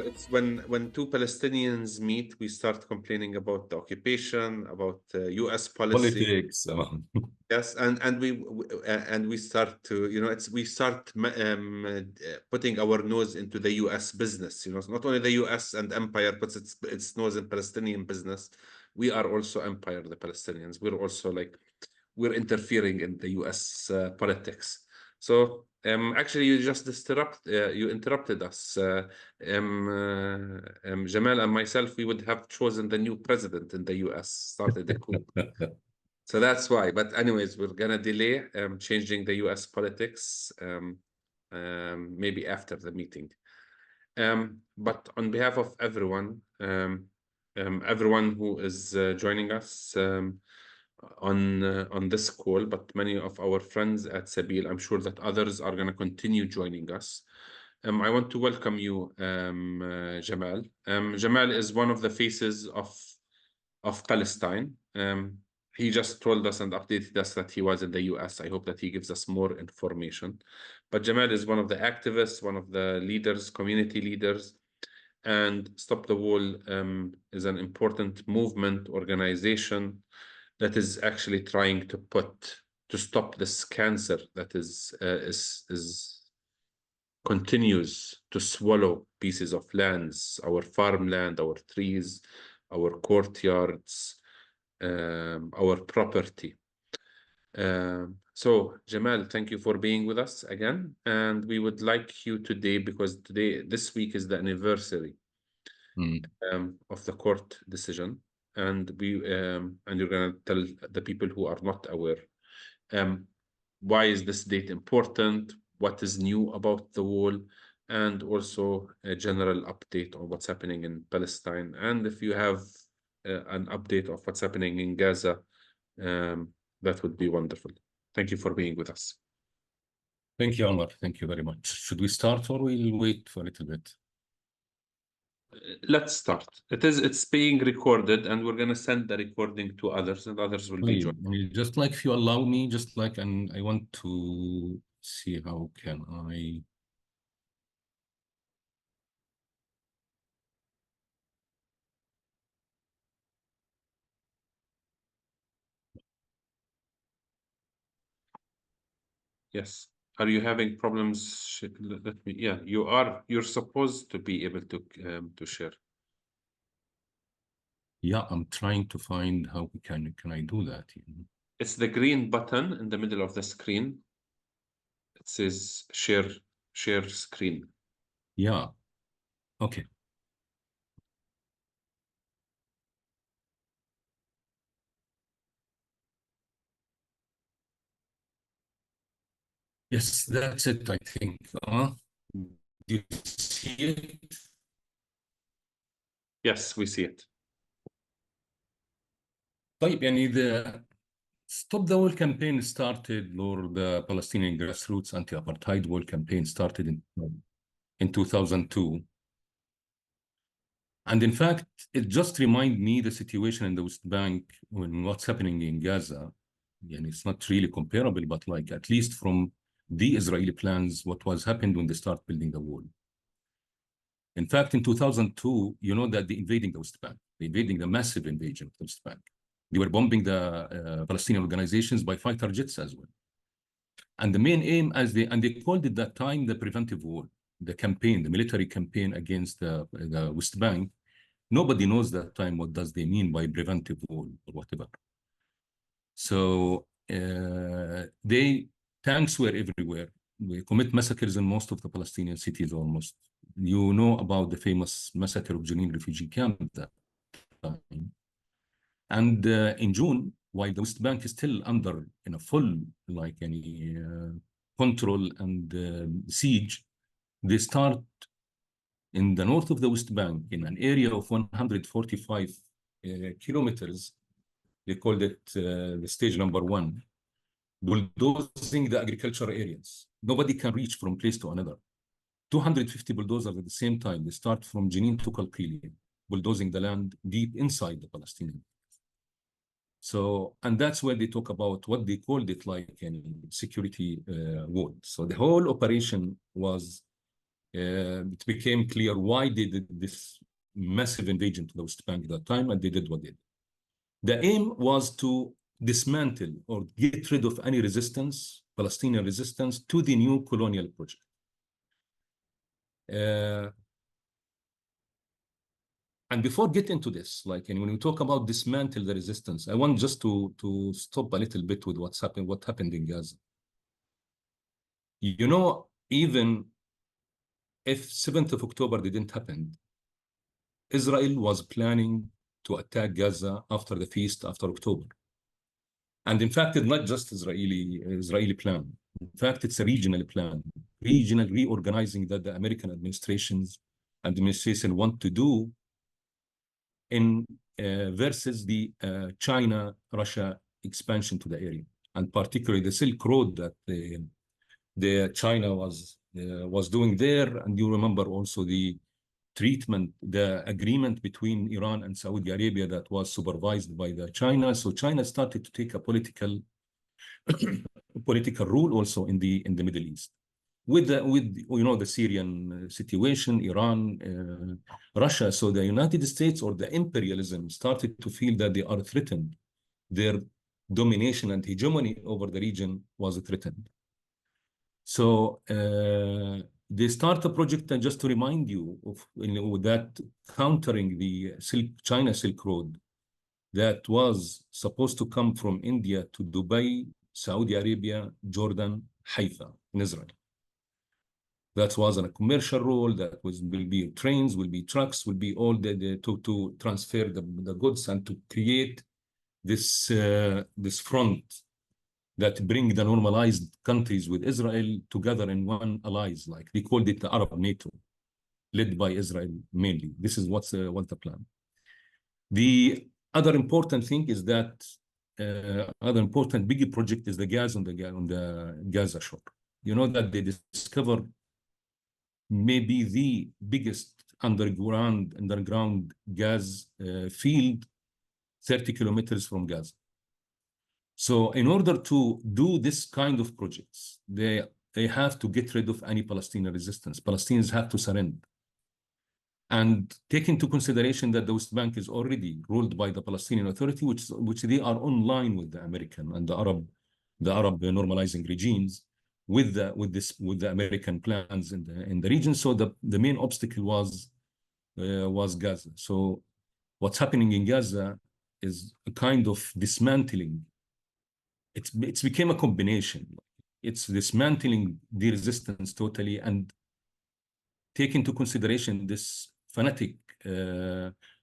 it's when two Palestinians meet, we start complaining about the occupation, about U.S. policy. Politics. Yes, and we start to, we start putting our nose into the U.S. business. It's not only the U.S. and empire, but its nose in Palestinian business. We are also empire, the Palestinians. We're also we're interfering in the U.S. Politics. So actually, you interrupted us. Jamal and myself, we would have chosen the new president in the U.S. Started the coup. So that's why. But anyways, we're gonna delay changing the U.S. politics maybe after the meeting. But on behalf of everyone, everyone who is joining us on this call, but many of our friends at Sabil, I'm sure that others are gonna continue joining us. I want to welcome you, Jamal. Jamal is one of the faces of Palestine. He just told us and updated us that he was in the US. I hope that he gives us more information. But Jamal is one of the activists, one of the leaders, community leaders. And Stop the Wall is an important movement, organization that is actually trying to stop this cancer that continues to swallow pieces of lands, our farmland, our trees, our courtyards, our property. So Jamal, thank you for being with us again. And we would like you today, because this week is the anniversary of the court decision. And you're gonna tell the people who are not aware, why is this date important? What is new about the wall? And also a general update on what's happening in Palestine. And if you have an update of what's happening in Gaza, that would be wonderful. Thank you for being with us. Thank you, Omar. Thank you very much. Should we start or we'll wait for a little bit? Let's start. It's being recorded, and we're going to send the recording to others, and others will be joining. Just like, if you allow me, and I want to see how can I. Yes. Are you having problems? Yeah, you are. You're supposed to be able to share. Yeah, I'm trying to find how can I do that? It's the green button in the middle of the screen. It says share screen. Yeah. Okay. Yes, that's it, I think. Do you see it? Yes, we see it. طيب the Stop the Wall campaign started, or the Palestinian grassroots anti-apartheid wall campaign started in 2002. And in fact, it just reminded me the situation in the West Bank when what's happening in Gaza. And it's not really comparable, but at least from the Israeli plans, what was happened when they start building the wall. In fact, in 2002, you know that they invading the West Bank, the massive invasion of the West Bank. They were bombing the Palestinian organizations by fighter jets as well. And the main aim, and they called it that time the preventive war, the campaign, the military campaign against the West Bank. Nobody knows that time what does they mean by preventive war or whatever. So tanks were everywhere. We commit massacres in most of the Palestinian cities almost. You know about the famous massacre of Jenin refugee camp that time. And in June, while the West Bank is still under a full control and siege, they start in the north of the West Bank, in an area of 145 kilometers. They called it the stage number 1, bulldozing the agricultural areas. Nobody can reach from place to another. 250 bulldozers at the same time. They start from Jenin to Qalqilia, bulldozing the land deep inside the Palestinian. So, and that's where they talk about what they called it security wall. So the whole operation was it became clear why they did this massive invasion to the West Bank at that time, and they did what they did. The aim was to dismantle or get rid of any resistance, Palestinian resistance, to the new colonial project. And before getting into this, like, and when we talk about dismantle the resistance, I want just to stop a little bit with what happened in Gaza. You know, even if 7th of October didn't happen, Israel was planning to attack Gaza after the feast, after October. And in fact, it's not just Israeli plan. In fact, it's a regional plan, regional reorganizing that the American administration want to do in versus the China-Russia expansion to the area, and particularly the Silk Road that the China was doing there. And you remember also the treatment, the agreement between Iran and Saudi Arabia that was supervised by the China. So China started to take a political rule also in the Middle East. With you know, the Syrian situation, Iran, Russia. So the United States or the imperialism started to feel that they are threatened. Their domination and hegemony over the region was threatened. So they start a project, and just to remind you of, you know, that countering the China Silk Road that was supposed to come from India to Dubai, Saudi Arabia, Jordan, Haifa in Israel. That was a commercial role. That will be trains, will be trucks, will be all to transfer the goods and to create this this front that bring the normalized countries with Israel together in one allies, like they called it the Arab NATO, led by Israel mainly. This is what's the plan. The other important thing is that other important big project is the gas on the Gaza shore. You know that they discovered maybe the biggest underground gas field 30 kilometers from Gaza. So in order to do this kind of projects, they have to get rid of any Palestinian resistance. Palestinians have to surrender. And take into consideration that the West Bank is already ruled by the Palestinian Authority, which they are online with the American and the Arab normalizing regimes, with the American plans in the region. So the main obstacle was Gaza. So what's happening in Gaza is a kind of dismantling. It's became a combination. It's dismantling the resistance totally, and take into consideration this fanatic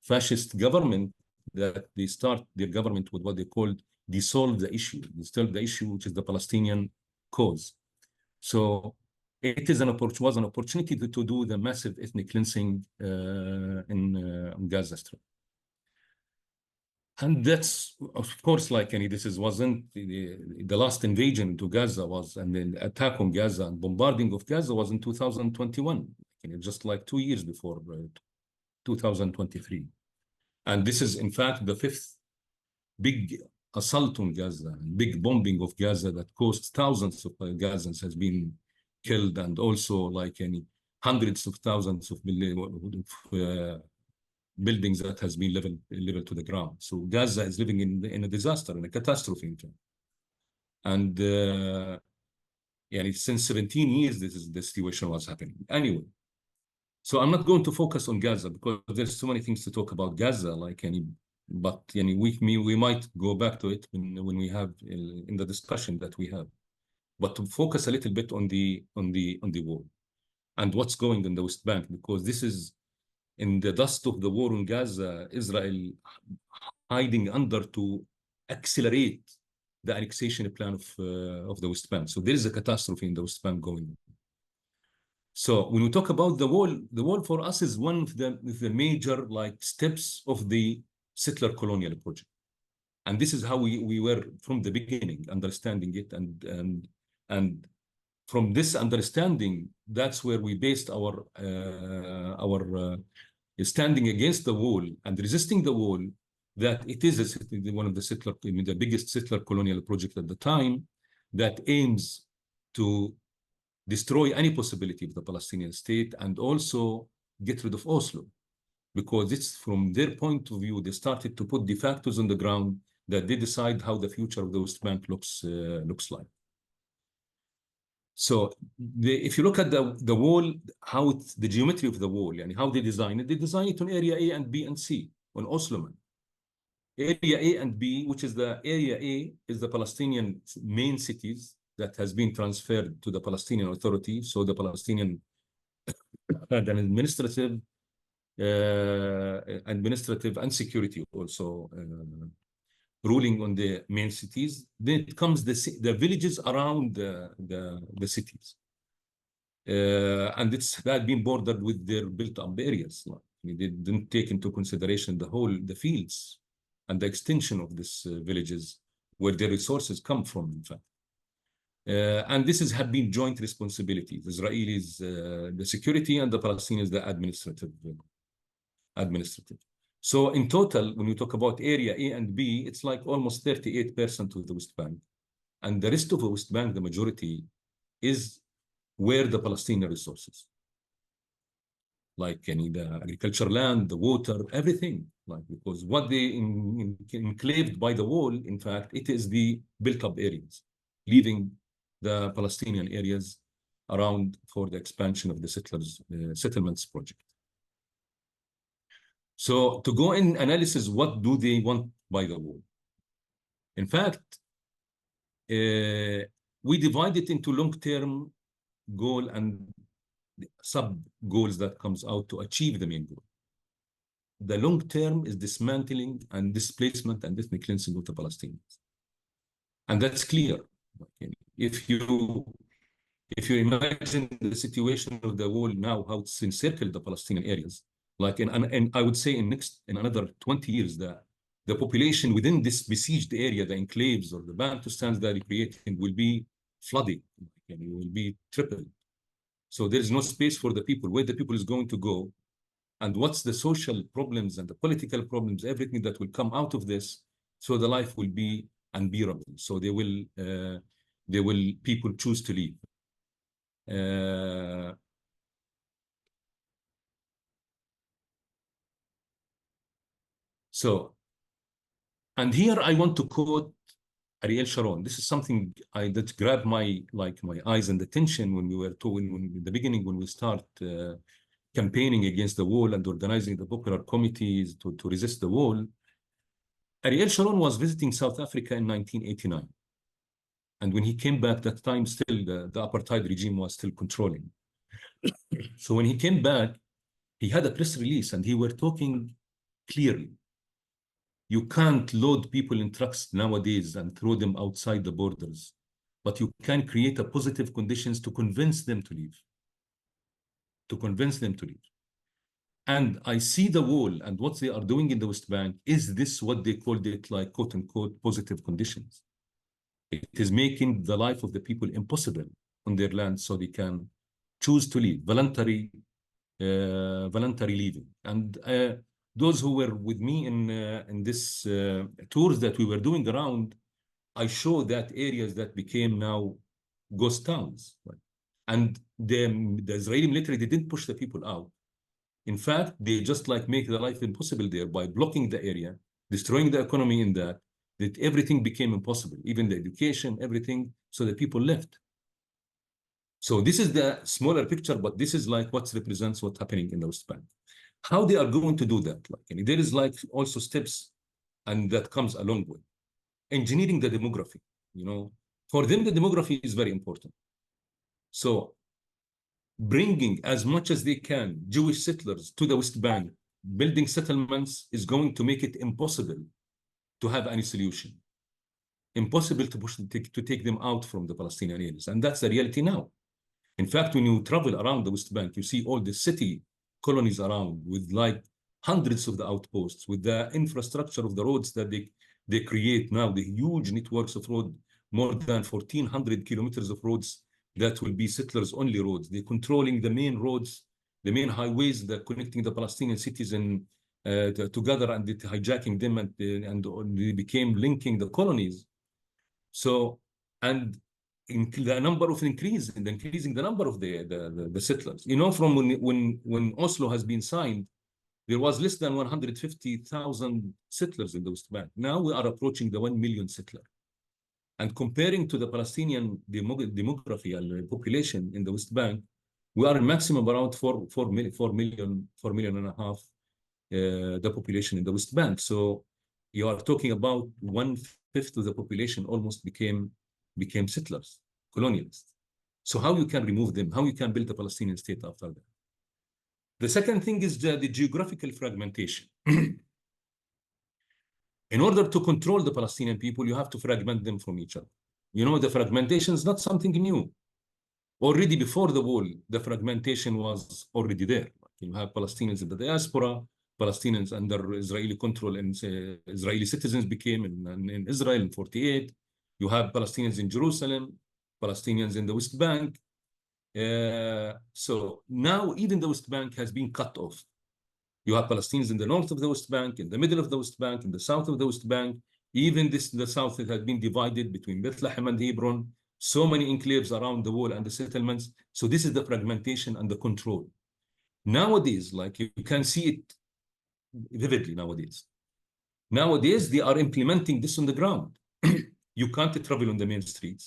fascist government that they start their government with what they called dissolve the issue, which is the Palestinian cause. So it is was an opportunity to do the massive ethnic cleansing in Gaza Strip. And that's, of course, like, wasn't the last invasion to Gaza was, and then attack on Gaza and bombarding of Gaza was in 2021, just like 2 years before 2023. And this is, in fact, the 5th big assault on Gaza, big bombing of Gaza that cost thousands of Gazans has been killed, and also like hundreds of thousands of buildings that has been leveled to the ground. So Gaza is living in a disaster, in a catastrophe, in fact. And since 17 years, the situation was happening. Anyway, so I'm not going to focus on Gaza because there's so many things to talk about Gaza, but we might go back to it when we have in the discussion that we have. But to focus a little bit on the war and what's going on the West Bank, because this is in the dust of the war in Gaza, Israel hiding under to accelerate the annexation plan of the West Bank. So there is a catastrophe in the West Bank going on. So when we talk about the wall for us is one of the major steps of the settler colonial project. And this is how we were from the beginning understanding it, and from this understanding, that's where we based our standing against the wall and resisting the wall, that it is one of the biggest settler colonial project at the time that aims to destroy any possibility of the Palestinian state, and also get rid of Oslo, because it's from their point of view, they started to put de factos on the ground that they decide how the future of the West Bank looks like. So if you look at the wall, how the geometry of the wall, and how they design it on area A and B and C on Osloman. Area A and B, which is the area A, is the Palestinian main cities that has been transferred to the Palestinian Authority. So the Palestinian had an administrative and security also ruling on the main cities. Then it comes the villages around the cities. And it's had been bordered with their built-up areas. They didn't take into consideration the fields and the extension of these villages where their resources come from, in fact. And this have been joint responsibilities. Israelis, the security, and the Palestinians, the administrative. So in total, when you talk about area A and B, it's like almost 38% of the West Bank. And the rest of the West Bank, the majority, is where the Palestinian resources, like the agricultural land, the water, everything. Like, because what they enclaved by the wall, in fact, it is the built-up areas, leaving the Palestinian areas around for the expansion of the settlements project. So to go in analysis, what do they want by the wall? In fact, we divide it into long-term goal and sub-goals that comes out to achieve the main goal. The long-term is dismantling and displacement and ethnic cleansing of the Palestinians. And that's clear. If you imagine the situation of the wall now, how it's encircled the Palestinian areas, like and I would say in another 20 years, the population within this besieged area, the enclaves or the Bantustans that it creating, will be flooding, and it will be tripled. So there is no space for the people. Where the people is going to go, and what's the social problems and the political problems, everything that will come out of this. So the life will be unbearable. So people choose to leave. And here I want to quote Ariel Sharon. This is something that grabbed my eyes and attention when we were in the beginning, when we start campaigning against the wall and organizing the popular committees to resist the wall. Ariel Sharon was visiting South Africa in 1989. And when he came back, that time still the apartheid regime was still controlling. So when he came back, he had a press release and he were talking clearly. You can't load people in trucks nowadays and throw them outside the borders, but you can create a positive conditions to convince them to leave. And I see the wall and what they are doing in the West Bank. Is this what they called it, like quote unquote positive conditions? It is making the life of the people impossible on their land, so they can choose to leave, voluntary leaving. And those who were with me in this tours that we were doing around, I show that areas that became now ghost towns. Right? And the Israeli military, they didn't push the people out. In fact, they just like make the life impossible there by blocking the area, destroying the economy in that everything became impossible, even the education, everything, so the people left. So this is the smaller picture, but this is like what represents what's happening in the West Bank. How they are going to do that? Like, there is like also steps, and that comes along with engineering the demography. For them, the demography is very important. So bringing as much as they can Jewish settlers to the West Bank, building settlements is going to make it impossible to have any solution. Impossible to take them out from the Palestinian areas. And that's the reality now. In fact, when you travel around the West Bank, you see all the city colonies around with like hundreds of the outposts, with the infrastructure of the roads that they create now, the huge networks of road, more than 1,400 kilometers of roads that will be settlers only roads. They're controlling the main roads, the main highways that connecting the Palestinian cities together, and hijacking them, and they became linking the colonies. So, and the number of increasing the number of the settlers. You know, from when Oslo has been signed, there was less than 150,000 settlers in the West Bank. Now we are approaching the 1 million settler. And comparing to the Palestinian demography and population in the West Bank, we are maximum around 4 million and a half, the population in the West Bank. So you are talking about 1/5 of the population almost became settlers, colonialists. So how you can remove them? How you can build a Palestinian state after that? The second thing is the geographical fragmentation. In order to control the Palestinian people, you have to fragment them from each other. You know, the fragmentation is not something new. Already before the war, the fragmentation was already there. You have Palestinians in the diaspora, Palestinians under Israeli control, and Israeli citizens became in Israel in 48. You have Palestinians in Jerusalem, Palestinians in the West Bank. So now even the West Bank has been cut off. You have Palestinians in the north of the West Bank, in the middle of the West Bank, in the south of the West Bank. Even the south, it has been divided between Bethlehem and Hebron. So many enclaves around the wall and the settlements. So this is the fragmentation and the control. Nowadays, like you can see it vividly nowadays. Nowadays, they are implementing this on the ground. You can't travel on the main streets.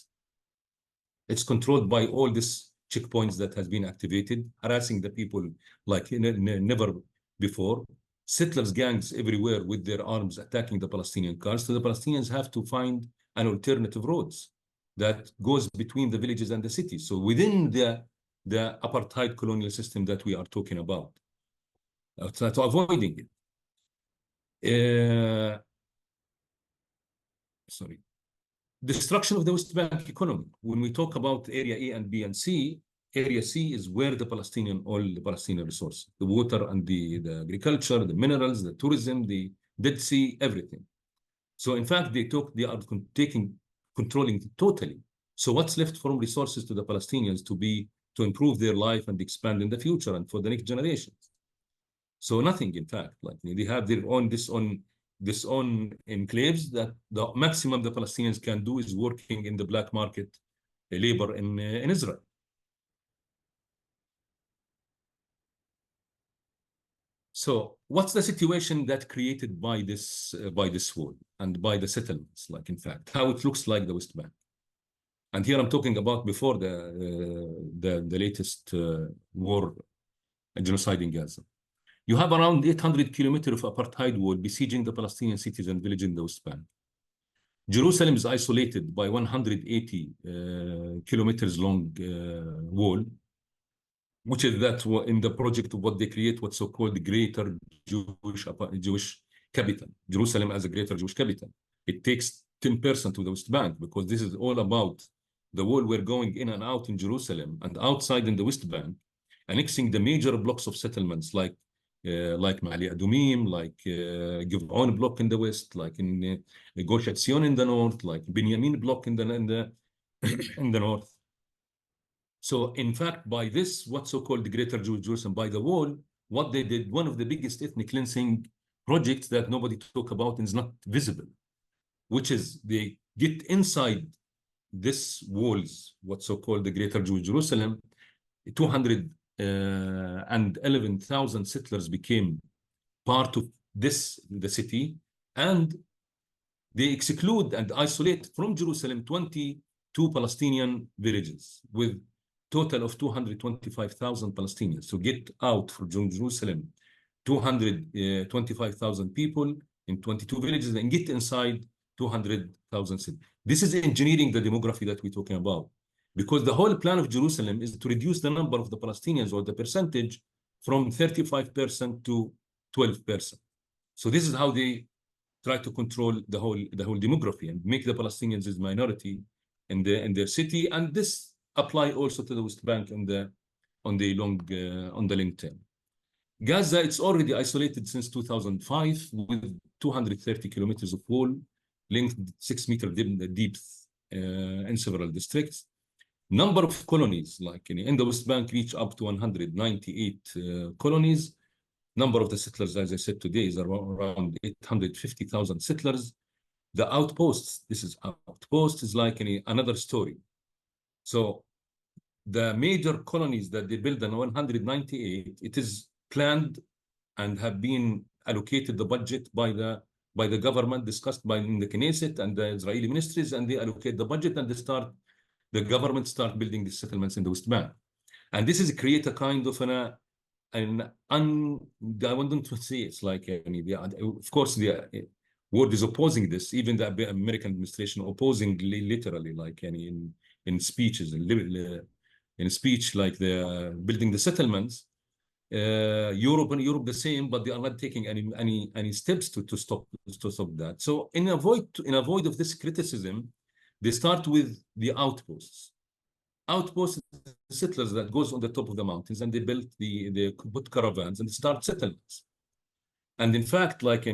It's controlled by all these checkpoints that has been activated, harassing the people like never before. Settlers gangs everywhere with their arms attacking the Palestinian cars. So the Palestinians have to find an alternative roads that goes between the villages and the cities. So within the apartheid colonial system that we are talking about, to avoiding it. Sorry. Destruction of the West Bank economy. When we talk about area A and B and C, area C is where the Palestinian oil, the Palestinian resource, the water and the agriculture, the minerals, the tourism, the Dead Sea, everything. So in fact, they are controlling it totally. So what's left from resources to the Palestinians to improve their life and expand in the future and for the next generations? So nothing, in fact. Like they have their own enclaves that the maximum the Palestinians can do is working in the black market labor in Israel. So what's the situation that created by this wall and by the settlements? Like in fact, how it looks like the West Bank. And here I'm talking about before the latest war, genocide in Gaza. You have around 800 kilometers of apartheid wall besieging the Palestinian cities and villages in the West Bank. Jerusalem is isolated by 180 kilometers long wall, which is that in the project of what they create, what's so-called the greater Jewish capital, Jerusalem as a greater Jewish capital. It takes 10% to the West Bank because this is all about the wall we're going in and out in Jerusalem and outside in the West Bank, annexing the major blocks of settlements like Ma'ali Adumim, like Giv'on block in the west, like in Gush Etzion in the north, like Binyamin block in the in the north. So in fact, by this, what's so-called the Greater Jerusalem, by the wall, what they did, one of the biggest ethnic cleansing projects that nobody talk about and is not visible, which is they get inside this walls, what's so-called the Greater Jerusalem, 211,000 settlers became part of the city, and they exclude and isolate from Jerusalem 22 Palestinian villages with total of 225,000 Palestinians. So get out from Jerusalem, 225,000 people in 22 villages and get inside 200,000 cities. This is engineering the demography that we're talking about, because the whole plan of Jerusalem is to reduce the number of the Palestinians or the percentage from 35% to 12%. So this is how they try to control the whole demography and make the Palestinians as minority in their city, and this apply also to the West Bank on the long term. Gaza, it's already isolated since 2005 with 230 kilometers of wall, length 6 meters deep in several districts. Number of colonies, like in the West Bank, reach up to 198 colonies. Number of the settlers, as I said today, is around 850,000 settlers. The outposts, this is outpost, is like another story. So the major colonies that they built in 198, it is planned and have been allocated the budget by the government, discussed by in the Knesset and the Israeli ministries, and they allocate the budget and the government start building the settlements in the West Bank. And this is create a kind of I want to say it's like, of course, the world is opposing this, even the American administration opposing literally, like in speeches, in speech, like the building the settlements. Europe the same, but they are not taking any steps to stop that. So in avoid of this criticism, they start with the outposts. Outposts, settlers that goes on the top of the mountains, and they put caravans and start settlements. And in fact, like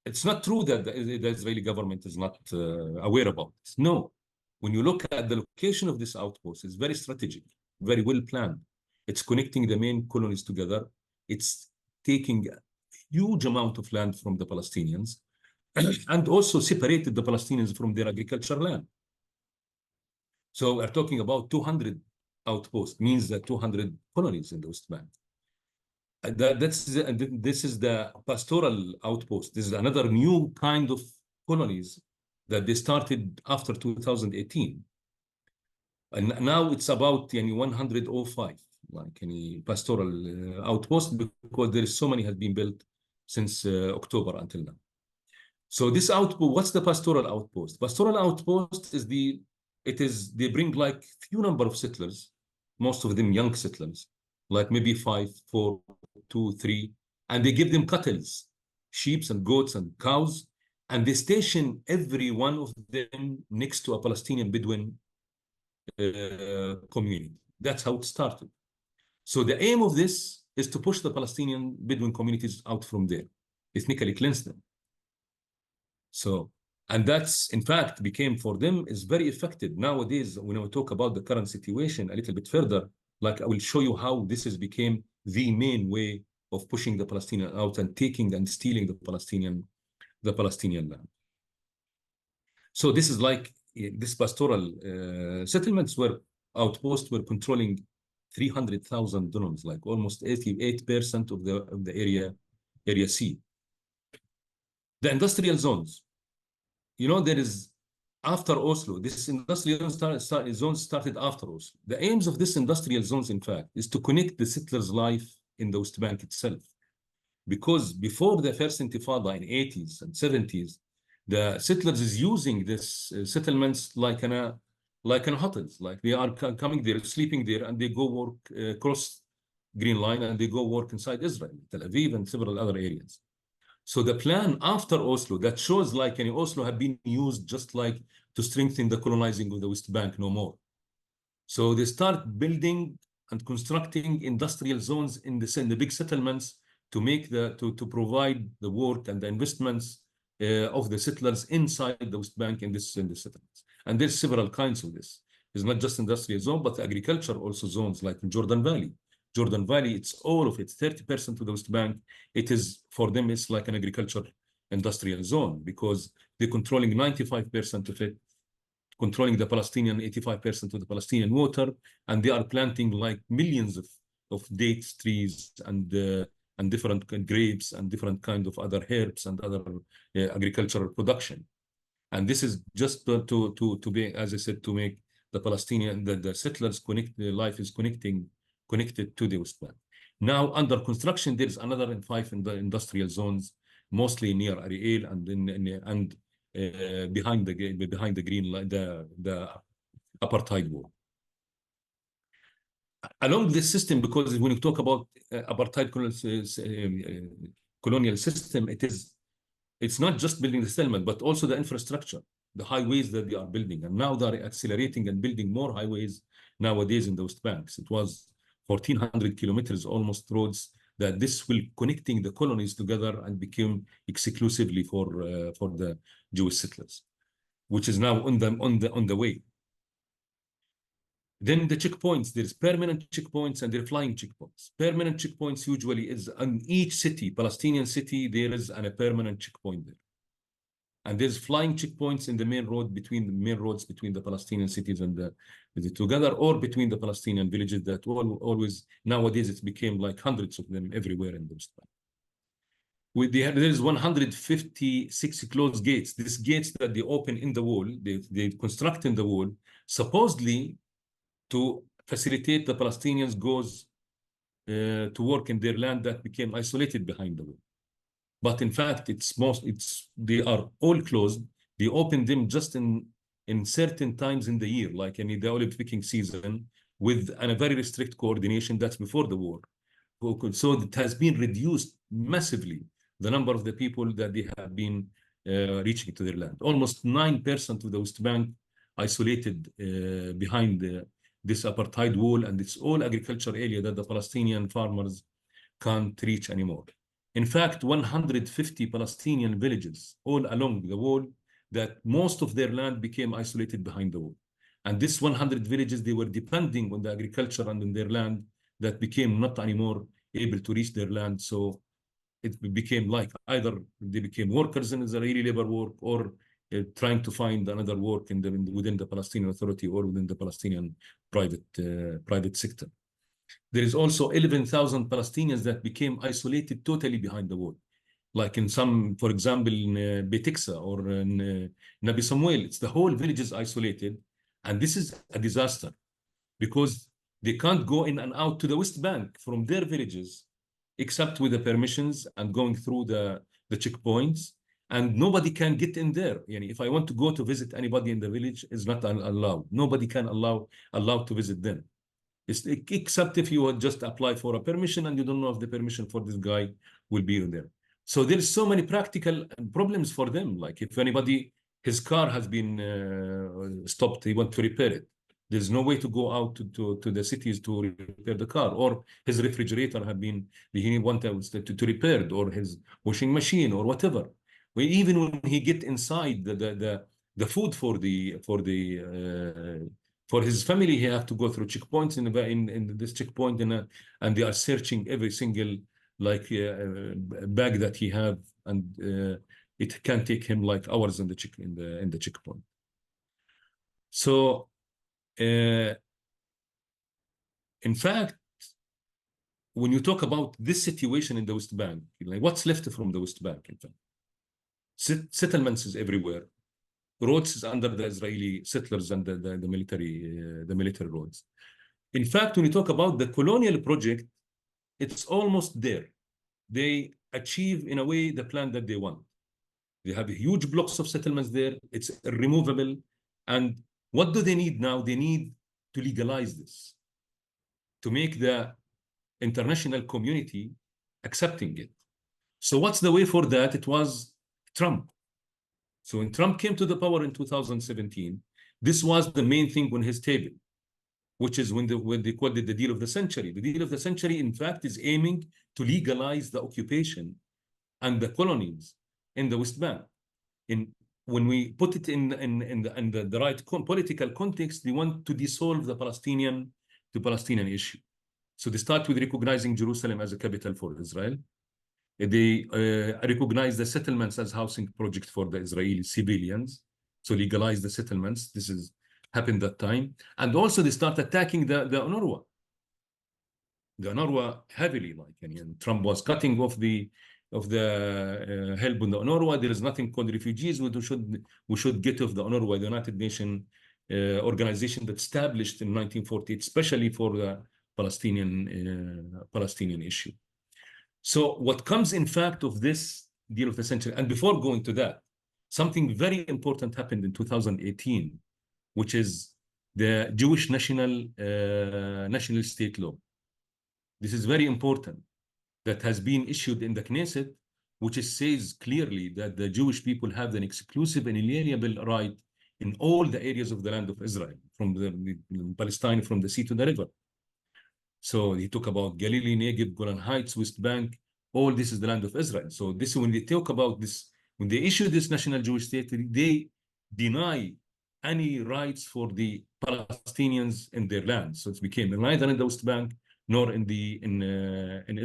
it's not true that the Israeli government is not aware about this. No, when you look at the location of this outpost, it's very strategic, very well planned. It's connecting the main colonies together. It's taking a huge amount of land from the Palestinians and also separated the Palestinians from their agricultural land. So we're talking about 200 outposts, means that 200 colonies in the West Bank. This is the pastoral outpost. This is another new kind of colonies that they started after 2018. And now it's about 105, like any pastoral outpost, because there is so many has been built since October until now. So this outpost, what's the pastoral outpost? Pastoral outpost is they bring like few number of settlers, most of them young settlers, like maybe 5, 4, 2, 3, and they give them cattle, sheep and goats and cows, and they station every one of them next to a Palestinian Bedouin community. That's how it started. So the aim of this is to push the Palestinian Bedouin communities out from there, ethnically cleanse them. So, and that's in fact became for them is very effective. Nowadays, when we talk about the current situation a little bit further, like I will show you how this has became the main way of pushing the Palestinian out and taking and stealing the Palestinian land. So this is like this pastoral settlements were outposts were controlling 300,000 dunums, like almost 88% of the area C. The industrial zones, there is after Oslo, this industrial zones started after Oslo. The aims of this industrial zones, in fact, is to connect the settlers' life in the West Bank itself. Because before the first intifada in 80s and 70s, the settlers is using this settlements like in hotels, like they are coming there, sleeping there, and they go work cross Green Line, and they go work inside Israel, Tel Aviv, and several other areas. So the plan after Oslo that shows like Oslo have been used just like to strengthen the colonizing of the West Bank no more. So they start building and constructing industrial zones in the big settlements to make to provide the work and the investments of the settlers inside the West Bank in the settlements. And there's several kinds of this. It's not just industrial zone, but agriculture also zones like in Jordan Valley. Jordan Valley, it's all of it, 30% of the West Bank. It is, for them, it's like an agriculture industrial zone because they're controlling 95% of it, controlling the Palestinian 85% of the Palestinian water, and they are planting like millions of dates trees and different grapes and different kind of other herbs and other agricultural production. And this is just to be, as I said, to make the Palestinian, the settlers the life is connected to the West Bank. Now under construction, there's another 5 in the industrial zones, mostly near Ariel and behind the green line, the apartheid wall. Along this system, because when you talk about apartheid colonial system, it's not just building the settlement, but also the infrastructure, the highways that they are building. And now they're accelerating and building more highways nowadays in the West Banks. It was 1,400 kilometers, almost roads, that this will connecting the colonies together and became exclusively for the Jewish settlers, which is now on the way. Then the checkpoints, there's permanent checkpoints and there are flying checkpoints. Permanent checkpoints usually is on each city, Palestinian city, there is a permanent checkpoint there. And there's flying checkpoints in the main roads between the Palestinian cities and the together, or between the Palestinian villages that always nowadays it became like hundreds of them everywhere in the West Bank. There's 156 closed gates. These gates that they open in the wall, they construct in the wall, supposedly to facilitate the Palestinians goes to work in their land that became isolated behind the wall. But in fact, they are all closed. They open them just in certain times in the year, like in the olive picking season, with a very strict coordination. That's before the war. So it has been reduced massively, the number of the people that they have been reaching to their land. Almost 9% of the West Bank isolated behind this apartheid wall, and it's all agriculture area that the Palestinian farmers can't reach anymore. In fact, 150 Palestinian villages all along the wall, that most of their land became isolated behind the wall. And this 100 villages, they were depending on the agriculture and on their land that became not anymore able to reach their land. So it became like either they became workers in Israeli labor work, or trying to find another work within the Palestinian Authority or within the Palestinian private sector. There is also 11,000 Palestinians that became isolated totally behind the wall. Like in some, for example, in Betiksa or in Nabi Samuel, it's the whole village is isolated. And this is a disaster because they can't go in and out to the West Bank from their villages, except with the permissions and going through the checkpoints. And nobody can get in there. If I want to go to visit anybody in the village, it's not allowed. Nobody can allowed to visit them. Except if you would just apply for a permission and you don't know if the permission for this guy will be in there. So there's so many practical problems for them. Like if anybody, his car has been stopped, he want to repair it. There's no way to go out to the cities to repair the car, or his refrigerator he wanted to repair, or his washing machine or whatever. Even when he get inside the food for his family, he have to go through checkpoints in this checkpoint, and they are searching every single bag that he have, and it can take him like hours in the checkpoint. So, in fact, when you talk about this situation in the West Bank, like what's left from the West Bank, in fact, settlements is everywhere. Roads is under the Israeli settlers and the military roads. In fact, when you talk about the colonial project, it's almost there. They achieve in a way the plan that they want. They have huge blocks of settlements there. It's removable. And what do they need now? They need to legalize this, to make the international community accepting it. So what's the way for that? It was Trump. So when Trump came to the power in 2017, this was the main thing on his table, which is when they called it the deal of the century. The deal of the century, in fact, is aiming to legalize the occupation and the colonies in the West Bank. When we put it in the right political context, they want to dissolve the Palestinian issue. So they start with recognizing Jerusalem as a capital for Israel. They recognize the settlements as housing project for the Israeli civilians. So legalize the settlements. This is happened that time. And also they start attacking the UNRWA. The UNRWA heavily, and Trump was cutting off the help on the UNRWA. There is nothing called refugees. We should get off the UNRWA, the United Nations organization that established in 1948, especially for the Palestinian issue. So what comes in fact of this deal of the century, and before going to that, something very important happened in 2018, which is the Jewish national state law. This is very important, that has been issued in the Knesset, which says clearly that the Jewish people have an exclusive and inalienable right in all the areas of the land of Israel, from Palestine, from the sea to the river. So he talk about Galilee, Negev, Golan Heights, West Bank. All this is the land of Israel. So this, when they talk about this, when they issue this national Jewish state, they deny any rights for the Palestinians in their land. So it became neither in the West Bank nor in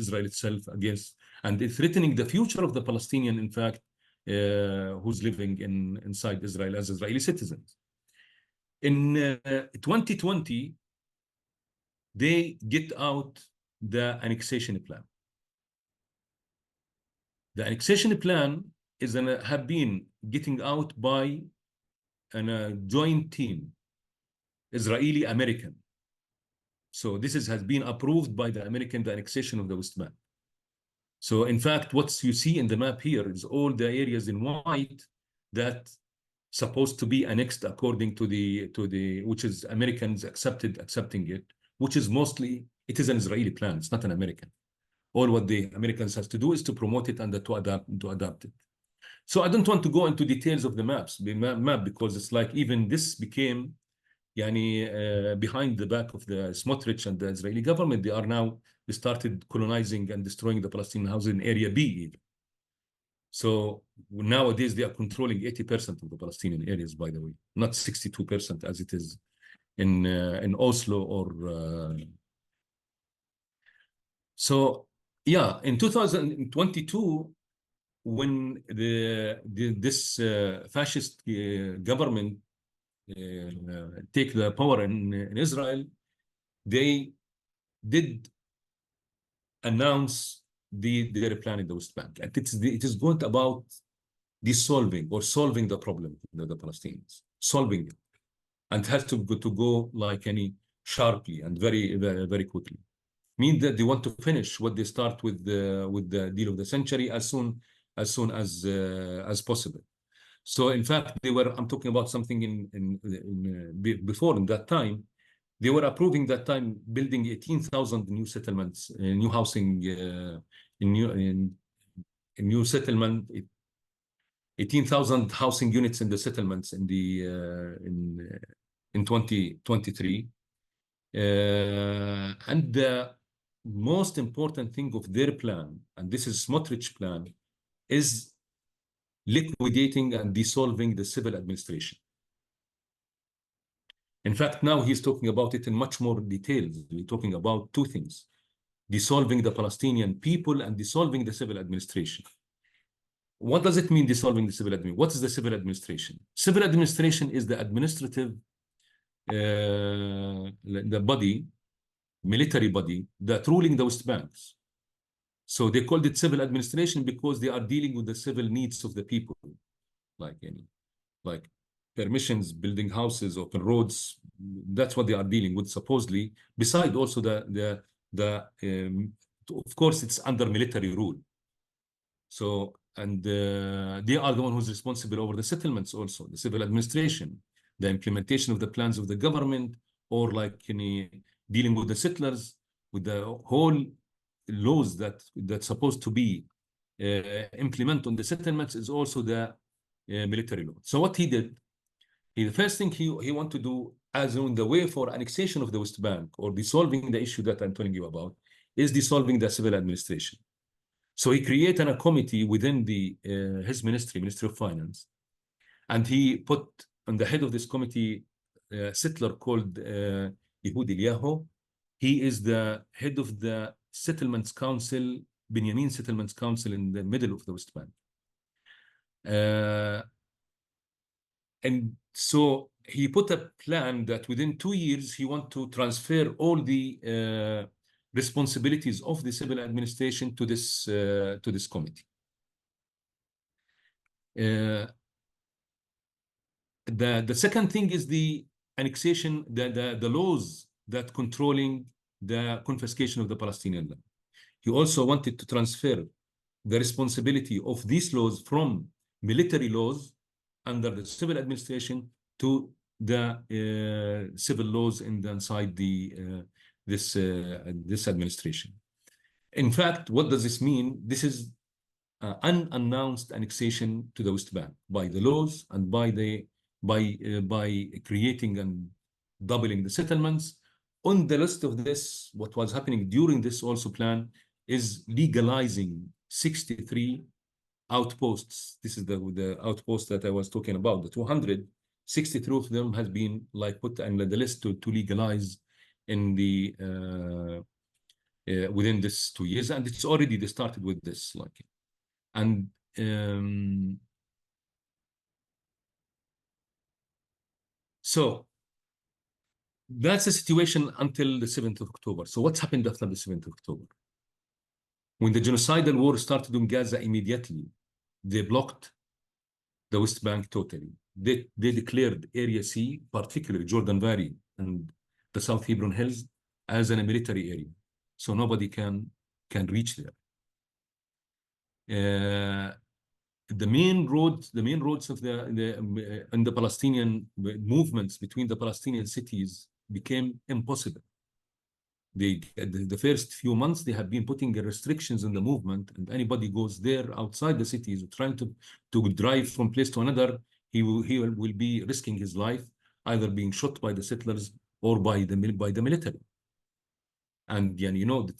Israel itself, against, and threatening the future of the Palestinian, in fact, who's living inside Israel as Israeli citizens. In 2020, they get out the annexation plan. The annexation plan is have been getting out by a joint team, Israeli-American. So this has been approved by the American, the annexation of the West Bank. So in fact, what you see in the map here is all the areas in white that supposed to be annexed according to the which is Americans accepting it, which is mostly, it is an Israeli plan, it's not an American. All what the Americans has to do is to promote it and to adapt it. So I don't want to go into details of the map because it's like even this became behind the back of the Smotrich and the Israeli government. They started colonizing and destroying the Palestinian houses in Area B even. So nowadays they are controlling 80% of the Palestinian areas, by the way, not 62% as it is in Oslo or so yeah, in 2022, when this fascist government take the power in Israel, they did announce their plan in the West Bank, and it is going about dissolving or solving the problem of the Palestinians, solving it, and has to go like any sharply and very, very, very quickly. Mean that they want to finish what they start with the deal of the century as soon as possible. So in fact, I'm talking about something before in that time, they were approving that time building 18,000 new settlements, new housing, in new settlement, 18,000 housing units in the settlements in 2023. And the most important thing of their plan, and this is Smotrich plan, is liquidating and dissolving the civil administration. In fact, now he's talking about it in much more detail. We're talking about two things: dissolving the Palestinian people and dissolving the civil administration. What does it mean, dissolving the civil administration? What is the civil administration? Civil administration is the administrative, military body that ruling the West Banks. So they called it civil administration because they are dealing with the civil needs of the people, like permissions, building houses, open roads. That's what they are dealing with, supposedly. Beside also of course, it's under military rule. So, and they are the one who's responsible over the settlements also, the civil administration, the implementation of the plans of the government, or dealing with the settlers, with the whole laws that's supposed to be implemented on the settlements, is also the military law. So what he did, the first thing he wanted to do, as in the way for annexation of the West Bank or dissolving the issue that I'm telling you about, is dissolving the civil administration. So he created a committee within his Ministry of Finance, and he put on the head of this committee a settler called Ehud Eliyahu. He is the head of the Settlements Council, Binyamin Settlements Council, in the middle of the West Bank. And so he put a plan that within 2 years, he wants to transfer all the responsibilities of the civil administration to this committee. The second thing is the annexation, the laws that controlling the confiscation of the Palestinian land. He also wanted to transfer the responsibility of these laws from military laws under the civil administration to the civil laws inside this administration. In fact, what does this mean? This is unannounced annexation to the West Bank by the laws and by creating and doubling the settlements. On the list of this, what was happening during this also plan is legalizing 63 outposts. This is the outpost that I was talking about, the 263 of them has been put on the list to legalize in within this 2 years, and it's already they started with this and So that's the situation until the 7th of October. So what's happened after the 7th of October? When the genocidal war started in Gaza, immediately they blocked the West Bank totally. They declared Area C, particularly Jordan Valley and the South Hebron Hills, as a military area. So nobody can reach there. The main roads of the Palestinian movements between the Palestinian cities became impossible. The first few months they have been putting restrictions in the movement, and anybody goes there outside the cities trying to drive from place to another, he will be risking his life, either being shot by the settlers or by the military. And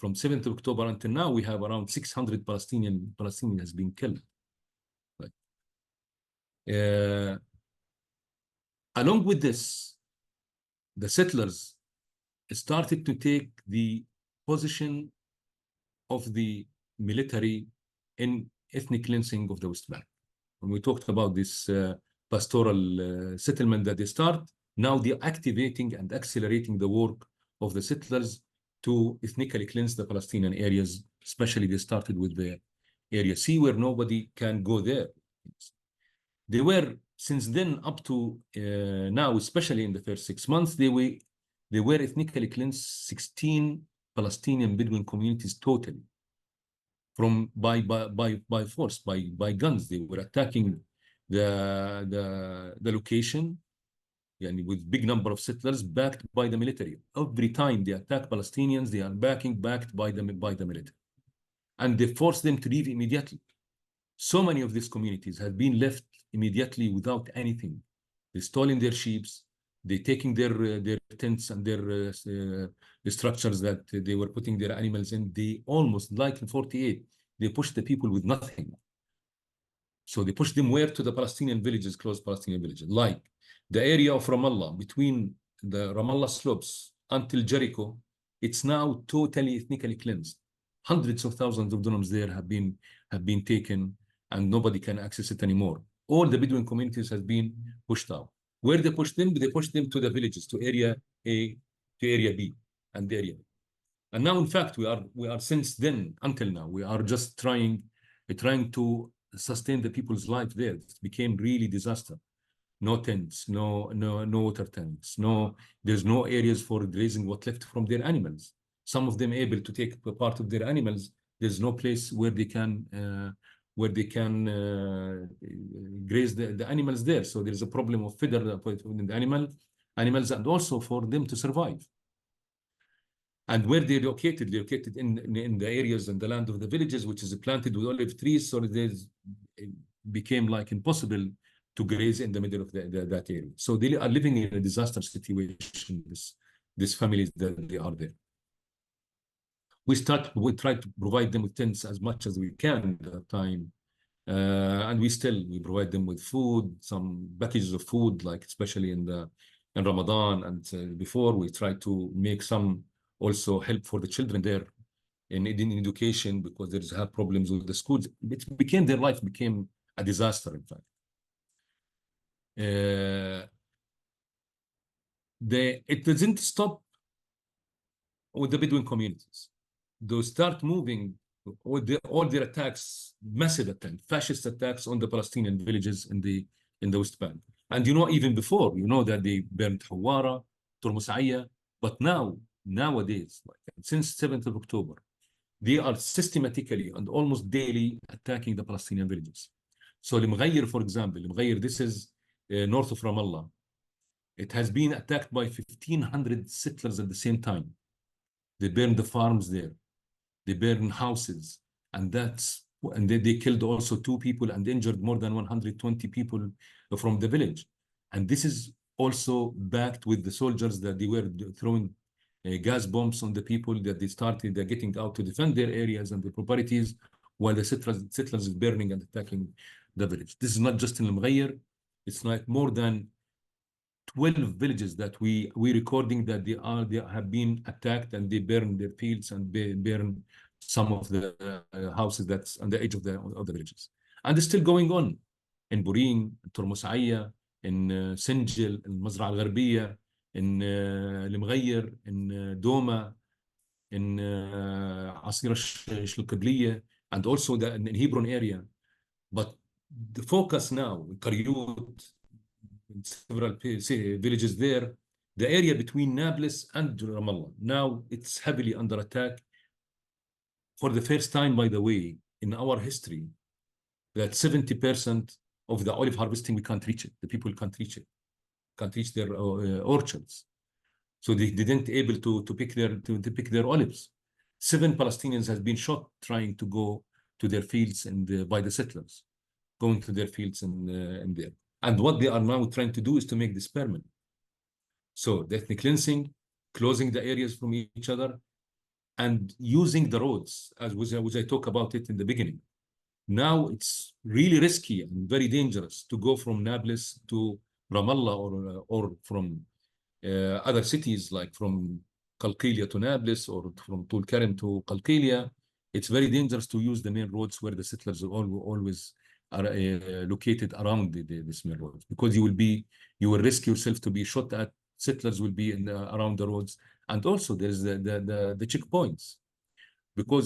from 7th of October until now, we have around 600 Palestinian has been killed. Along with this, the settlers started to take the position of the military in ethnic cleansing of the West Bank. When we talked about this pastoral settlement that they start, now they're activating and accelerating the work of the settlers to ethnically cleanse the Palestinian areas. Especially they started with the Area C, where nobody can go there. They were, since then up to now, especially in the first 6 months, they were ethnically cleansed 16 Palestinian Bedouin communities totally, from by force, by guns. They were attacking the location, with big number of settlers backed by the military. Every time they attack Palestinians, they are backed by the military, and they force them to leave immediately. So many of these communities have been left immediately without anything. They're stealing their sheep, they're taking their tents and their structures that they were putting their animals in. They almost, like in 48, they pushed the people with nothing. So they pushed them where? To the Palestinian villages, close Palestinian villages, like the area of Ramallah, between the Ramallah slopes until Jericho. It's now totally ethnically cleansed. Hundreds of thousands of dunams there have been taken, and nobody can access it anymore. All the Bedouin communities have been pushed out. Where they pushed them? They pushed them to the villages, to Area A, to Area B, and Area. And now, in fact, we are since then until now, we are just trying to sustain the people's life there. It became really disaster. No tents, no water tanks, there's no areas for grazing what left from their animals. Some of them able to take part of their animals. There's no place where they can graze the animals there. So there's a problem of feeder within the animals, and also for them to survive. And where they're located in the areas and the land of the villages, which is planted with olive trees, so it became like impossible to graze in the middle of that area. So they are living in a disaster situation, these families that they are there. We try to provide them with tents as much as we can at that time. And we provide them with food, some packages of food, like especially in Ramadan. And before, we try to make some also help for the children there in education, because there's have problems with the schools. Their life became a disaster, in fact. It doesn't stop with the Bedouin communities. They start moving with all their attacks, massive attacks, fascist attacks on the Palestinian villages in the West Bank. And even before, that they burned Hawara, Turmusaya, but nowadays, since 7th of October, they are systematically and almost daily attacking the Palestinian villages. So Al-Mughayr, for example, Al-Mughayr, this is north of Ramallah. It has been attacked by 1,500 settlers at the same time. They burned the farms there. They burned houses. And they killed also 2 people and injured more than 120 people from the village. And this is also backed with the soldiers that they were throwing gas bombs on the people, that they started getting out to defend their areas and their properties, while the settlers is burning and attacking the village. This is not just in Al-Mughayr. It's like more than 12 villages that we recording that they have been attacked, and they burn their fields and burn some of the houses that's on the edge of the villages. And it's still going on in Burin, Turmusaya, in سنجل, المزرعة الغربية, in المغير, in دوما, in عصير القبلية, and also in Hebron area. But the focus now in Karyut, in several villages there, the area between Nablus and Ramallah, now it's heavily under attack. For the first time, by the way, in our history, that 70% of the olive harvesting, we can't reach it. The people can't reach it, can't reach their orchards. So they didn't able to pick their olives. 7 Palestinians has been shot trying to go to their fields and by the settlers, going to their fields and there. And what they are now trying to do is to make this permanent. So the ethnic cleansing, closing the areas from each other, and using the roads, as I talked about it in the beginning. Now it's really risky and very dangerous to go from Nablus to Ramallah or from other cities, like from Qalqilia to Nablus or from Tulkarem to Qalqilia. It's very dangerous to use the main roads where the settlers always are located around this main roads, because you will risk yourself to be shot at. Settlers will be around the roads, and also there's the checkpoints.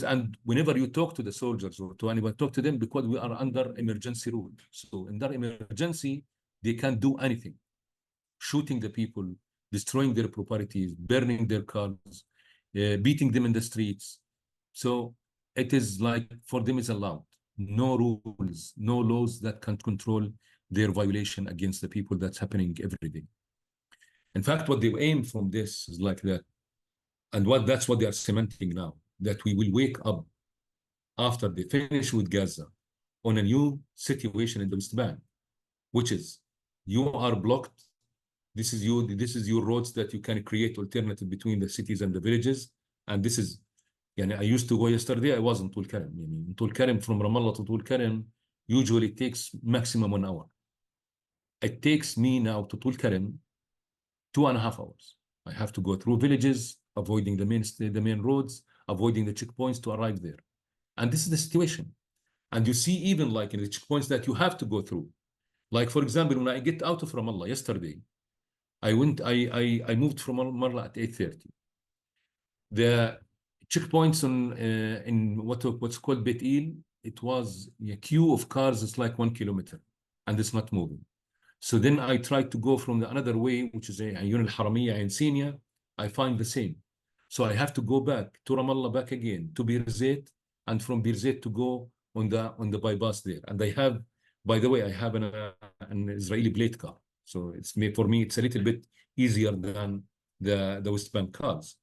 And whenever you talk to the soldiers or to anyone, talk to them, because we are under emergency rule. So in that emergency, they can't do anything. Shooting the people, destroying their properties, burning their cars, beating them in the streets. So it is like, for them is allowed. No rules, no laws that can control their violation against the people. That's happening every day. In fact, what they aim from this is like that. And that's what they are cementing now, that we will wake up after they finish with Gaza on a new situation in the West Bank, which is you are blocked. This is your roads that you can create alternative between the cities and the villages. And this is, I used to go yesterday, I was in Tulkarem. In Tulkarem, from Ramallah to Tulkarem, usually it takes maximum 1 hour. It takes me now to Tulkarem 2.5 hours. I have to go through villages, avoiding the main roads, avoiding the checkpoints to arrive there. And this is the situation. And you see, even like in the checkpoints that you have to go through. Like, for example, when I get out of Ramallah yesterday, I moved from Ramallah at 8:30. The checkpoints in what's called Beit El, it was a queue of cars. It's like 1 kilometer, and it's not moving. So then I tried to go from the another way, which is Ayun al-Haramiyya in Sinia. I find the same. So I have to go back to Ramallah, back again to Bir Zayt, and from Bir Zayt to go on the bypass there. And I have, by the way, I have an Israeli blade car. So for me, it's a little bit easier than the West Bank cars.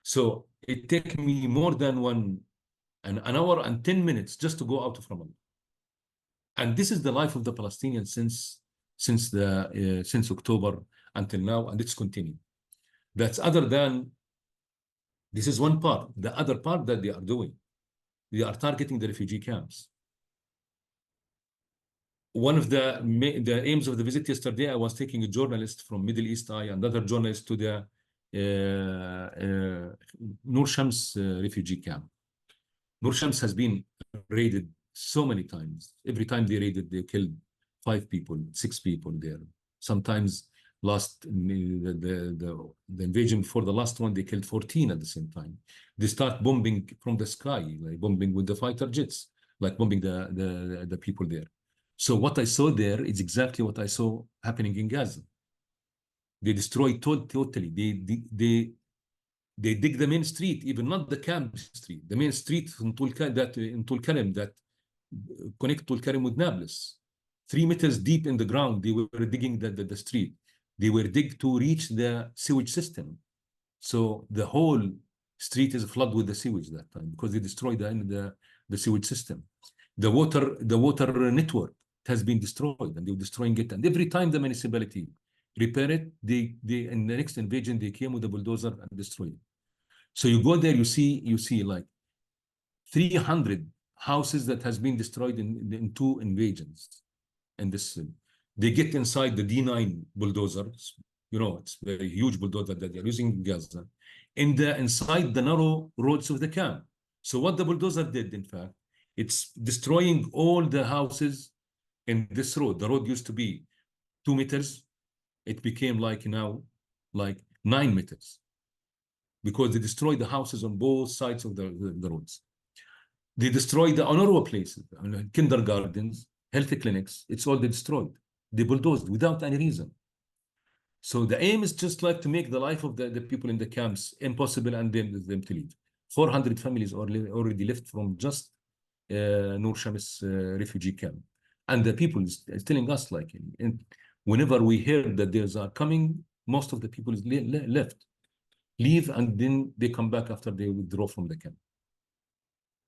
So it takes me more than an hour and 10 minutes just to go out of Ramallah. And this is the life of the Palestinians since October until now, and it's continuing. That's other than, this is one part. The other part that they are doing, they are targeting the refugee camps. One of the aims of the visit yesterday, I was taking a journalist from Middle East Eye, another journalist to the Nur Shams refugee camp. Nur Shams has been raided so many times. Every time they raided, they killed 5 people, 6 people there. Sometimes the invasion before the last one, they killed 14 at the same time. They start bombing from the sky, like bombing with the fighter jets, like bombing the people there. So what I saw there is exactly what I saw happening in Gaza. They destroy totally. They dig the main street, even not the camp street, the main street in Tulkarem that connect Tulkarem with Nablus. 3 meters deep in the ground, they were digging the street. They were digging to reach the sewage system. So the whole street is flooded with the sewage that time because they destroyed the sewage system. The water network has been destroyed, and they were destroying it. And every time the municipality repair it, they in the next invasion they came with a bulldozer and destroyed it. So you go there, you see like 300 houses that has been destroyed in 2 invasions. And they get inside the D9 bulldozers. It's a very huge bulldozer that they're using in Gaza, inside the narrow roads of the camp. So what the bulldozer did, in fact, it's destroying all the houses in this road. The road used to be 2 meters, it became like now like 9 meters, because they destroyed the houses on both sides of the roads. They destroyed the honorable places, kindergartens, health clinics. It's all they destroyed. They bulldozed without any reason. So the aim is just like to make the life of the people in the camps impossible, and then them to leave. 400 families already left from just Nur Shams refugee camp. And the people is telling us, like, whenever we hear that there's are coming, most of the people is left, leave, and then they come back after they withdraw from the camp.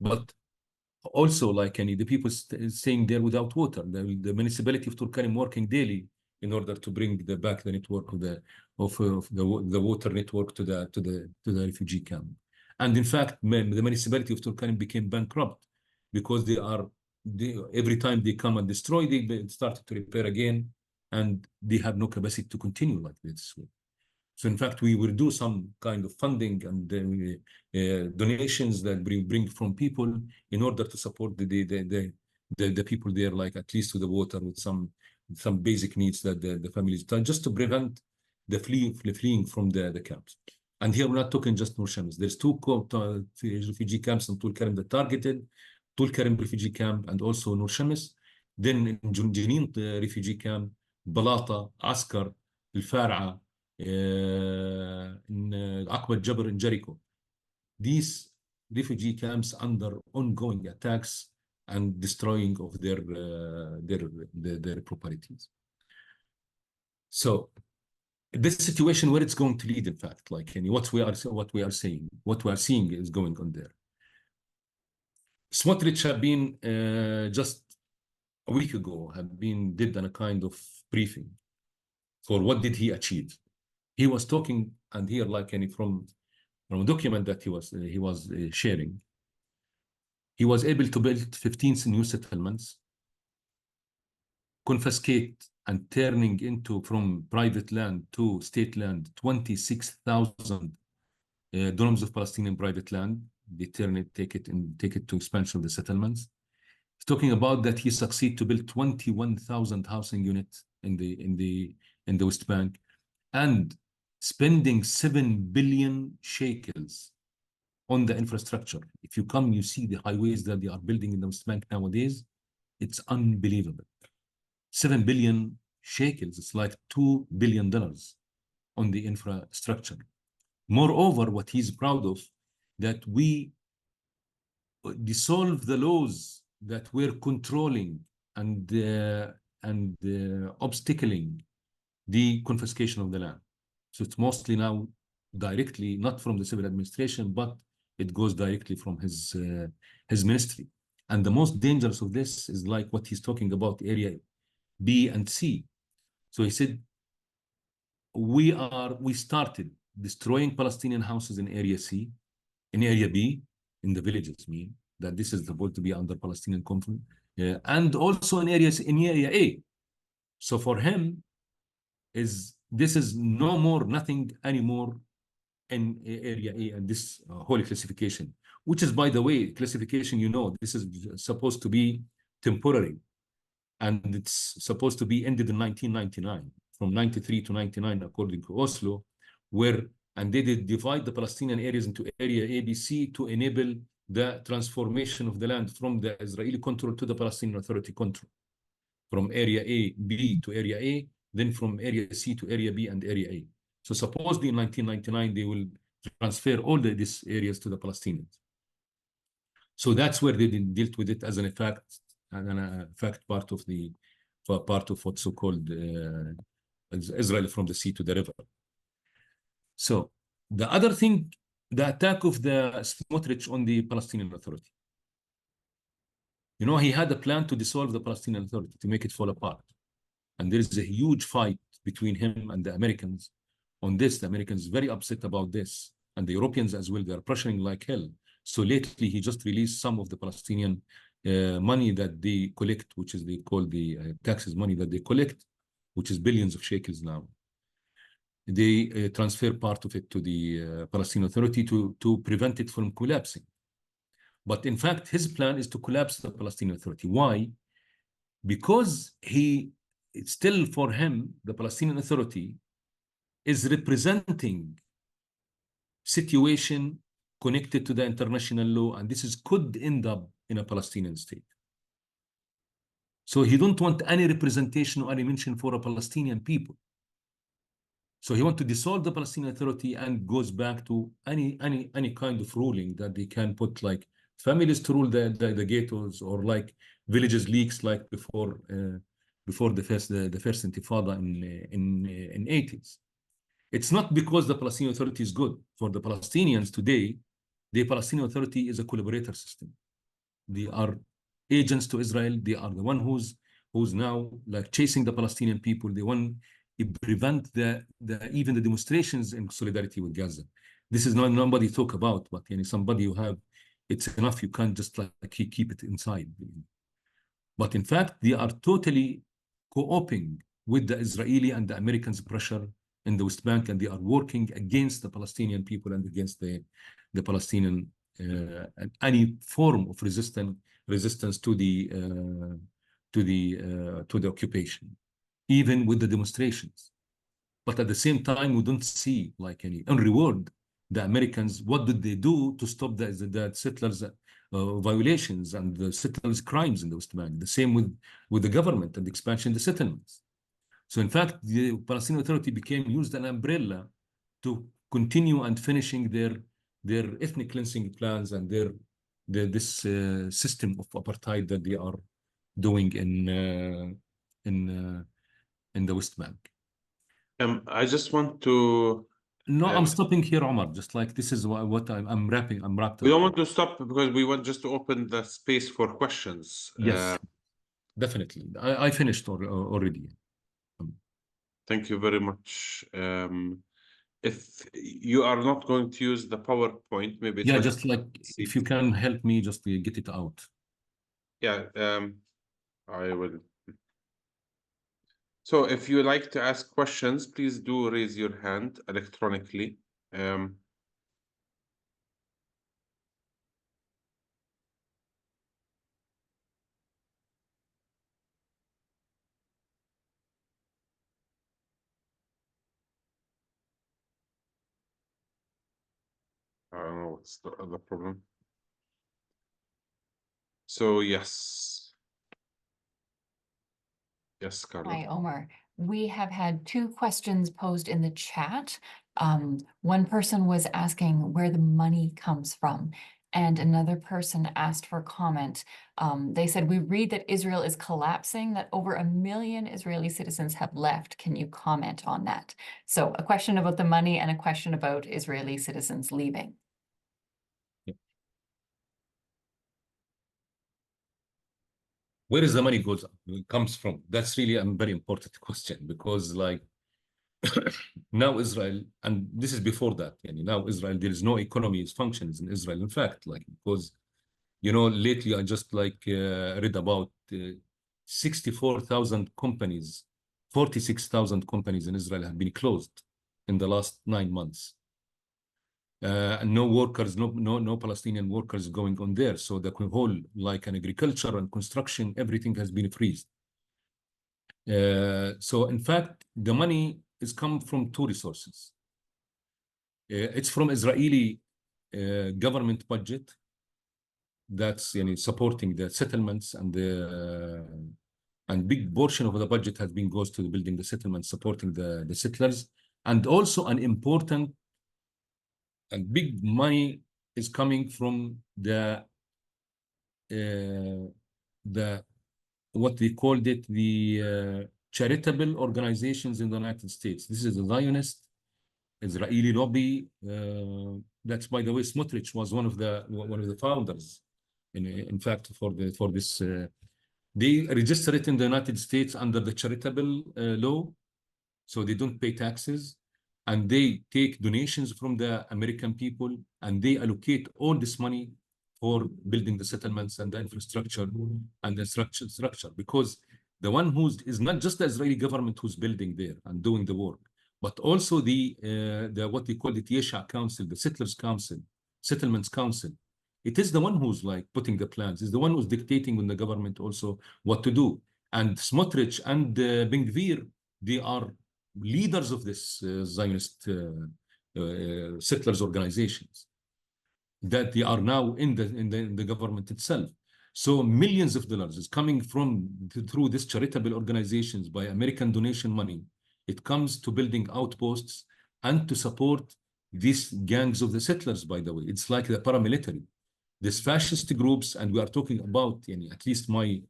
But also, like, the people staying there without water. The municipality of Turkana working daily in order to bring back the network of the water network to the refugee camp. And in fact, the municipality of Turkana became bankrupt, because every time they come and destroy, they started to repair again, and they have no capacity to continue like this. So in fact, we will do some kind of funding and donations that we bring from people in order to support the people there, like at least with the water, with some basic needs that the families, just to prevent the fleeing from the camps. And here we're not talking just Nur Shams. There's two refugee camps in Tulkarem that targeted, Tulkarem refugee camp and also Nur Shams. Then in Jenin refugee camp, Balata, Askar, Al-Far'a, in Aqba Jabr in Jericho. These refugee camps under ongoing attacks and destroying of their properties. So this situation, where it's going to lead, in fact, like what we are seeing is going on there. Smotrich have been just a week ago did a kind of briefing for what did he achieve. He was talking, and here, like from a document that he was sharing, he was able to build 15 new settlements, confiscate and turning into from private land to state land 26,000 dunums of Palestinian private land. They take it to expansion of the settlements. He's talking about that he succeeded to build 21,000 housing units in the West Bank, and spending 7 billion shekels on the infrastructure. If you come, you see the highways that they are building in the West Bank nowadays. It's unbelievable. 7 billion shekels, it's like $2 billion on the infrastructure. Moreover, what he's proud of, that we dissolve the laws that were controlling and obstacling the confiscation of the land. So it's mostly now directly, not from the civil administration, but it goes directly from his ministry. And the most dangerous of this is like what he's talking about, area B and C. So he said, we started destroying Palestinian houses in area C, in area B, in the villages, that this is supposed to be under Palestinian control, and also in area A. So for him, this is nothing anymore in area A, and this holy classification, which is, by the way, classification, this is supposed to be temporary, and it's supposed to be ended in 1999, from 93 to 99, according to Oslo, and they did divide the Palestinian areas into area A, B, C to enable the transformation of the land from the Israeli control to the Palestinian Authority control, from area A, B to area A, then from area C to area B and area A. So supposedly in 1999, they will transfer all these areas to the Palestinians. So that's where they dealt with it as an effect, part of what's so-called Israel from the sea to the river. So the other thing, the attack of the Smotrich on the Palestinian Authority. He had a plan to dissolve the Palestinian Authority, to make it fall apart. And there is a huge fight between him and the Americans on this. The Americans very upset about this, and the Europeans as well. They are pressuring like hell. So lately, he just released some of the Palestinian money that they collect, which is they call the taxes money that they collect, which is billions of shekels now. They transfer part of it to the Palestinian Authority to prevent it from collapsing. But in fact, his plan is to collapse the Palestinian Authority. Why? Because he it's still for him, the Palestinian Authority is representing situation connected to the international law, and this is could end up in a Palestinian state. So he don't want any representation or any mention for a Palestinian people. So he want to dissolve the Palestinian Authority and goes back to any kind of ruling that they can put, like families to rule the ghettos, or like villages leaks like before the first Intifada in 80s. It's not because the Palestinian Authority is good. For the Palestinians today, the Palestinian Authority is a collaborator system. They are agents to Israel. They are the one who's now like chasing the Palestinian people. They want to prevent even the demonstrations in solidarity with Gaza. This is not nobody talk about, but somebody you have, it's enough. You can't just like keep it inside. But in fact, they are totally co-oping with the Israeli and the Americans' pressure in the West Bank, and they are working against the Palestinian people and against the Palestinian any form of resistance to the occupation, even with the demonstrations. But at the same time, we don't see like any reward. The Americans, what did they do to stop the settlers' violations and the settlers' crimes in the West Bank? The same with the government and the expansion of the settlements. So in fact, the Palestinian Authority became used an umbrella to continue and finishing their ethnic cleansing plans and this system of apartheid that they are doing in the West Bank. I just want to. No, I'm stopping here, Omar. Just like this is what I'm wrapped We up. don't want to stop because we want just to open the space for questions. Yes, definitely. I finished already. Thank you very much. If you are not going to use the PowerPoint, maybe it's Yeah, better just like if you can help me just to get it out. Yeah, I will. So if you like to ask questions, please do raise your hand electronically. I don't know what's the other problem. So yes. Yes, Carla. Hi, Omar. We have had two questions posed in the chat. One person was asking where the money comes from, and another person asked for comment. They said, we read that Israel is collapsing, that over 1 million Israeli citizens have left. Can you comment on that? So a question about the money and a question about Israeli citizens leaving. Where is the money comes from? That's really a very important question, because like now Israel, and this is before that, now Israel, there is no economy functions in Israel. In fact, like because lately I just like read about 64,000 companies, 46,000 companies in Israel have been closed in the last 9 months. And no workers, no Palestinian workers going on there. So the whole, like an agriculture and construction, everything has been freezed. So in fact, the money is come from two resources. It's from Israeli government budget that's supporting the settlements, and big portion of the budget has been goes to building the settlements, supporting the settlers, and also an important and big money is coming from the what they called it, the charitable organizations in the United States. This is the Zionist Israeli lobby. That's, by the way, Smotrich was one of the founders. In fact, for this, they register it in the United States under the charitable law, so they don't pay taxes, and they take donations from the American people, and they allocate all this money for building the settlements and the infrastructure and the structure, because the one is not just the Israeli government who's building there and doing the work, but also the what they call the Yesha Council, the Settlers Council, Settlements Council. It is the one who's like putting the plans. It's the one who's dictating on the government also what to do. And Smotrich and Ben Gvir, they are leaders of this Zionist settlers organizations that they are now in the government itself. So millions of dollars is coming through this charitable organizations by American donation money. It comes to building outposts and to support these gangs of the settlers, by the way. It's like the paramilitary. These fascist groups, and we are talking about, at least my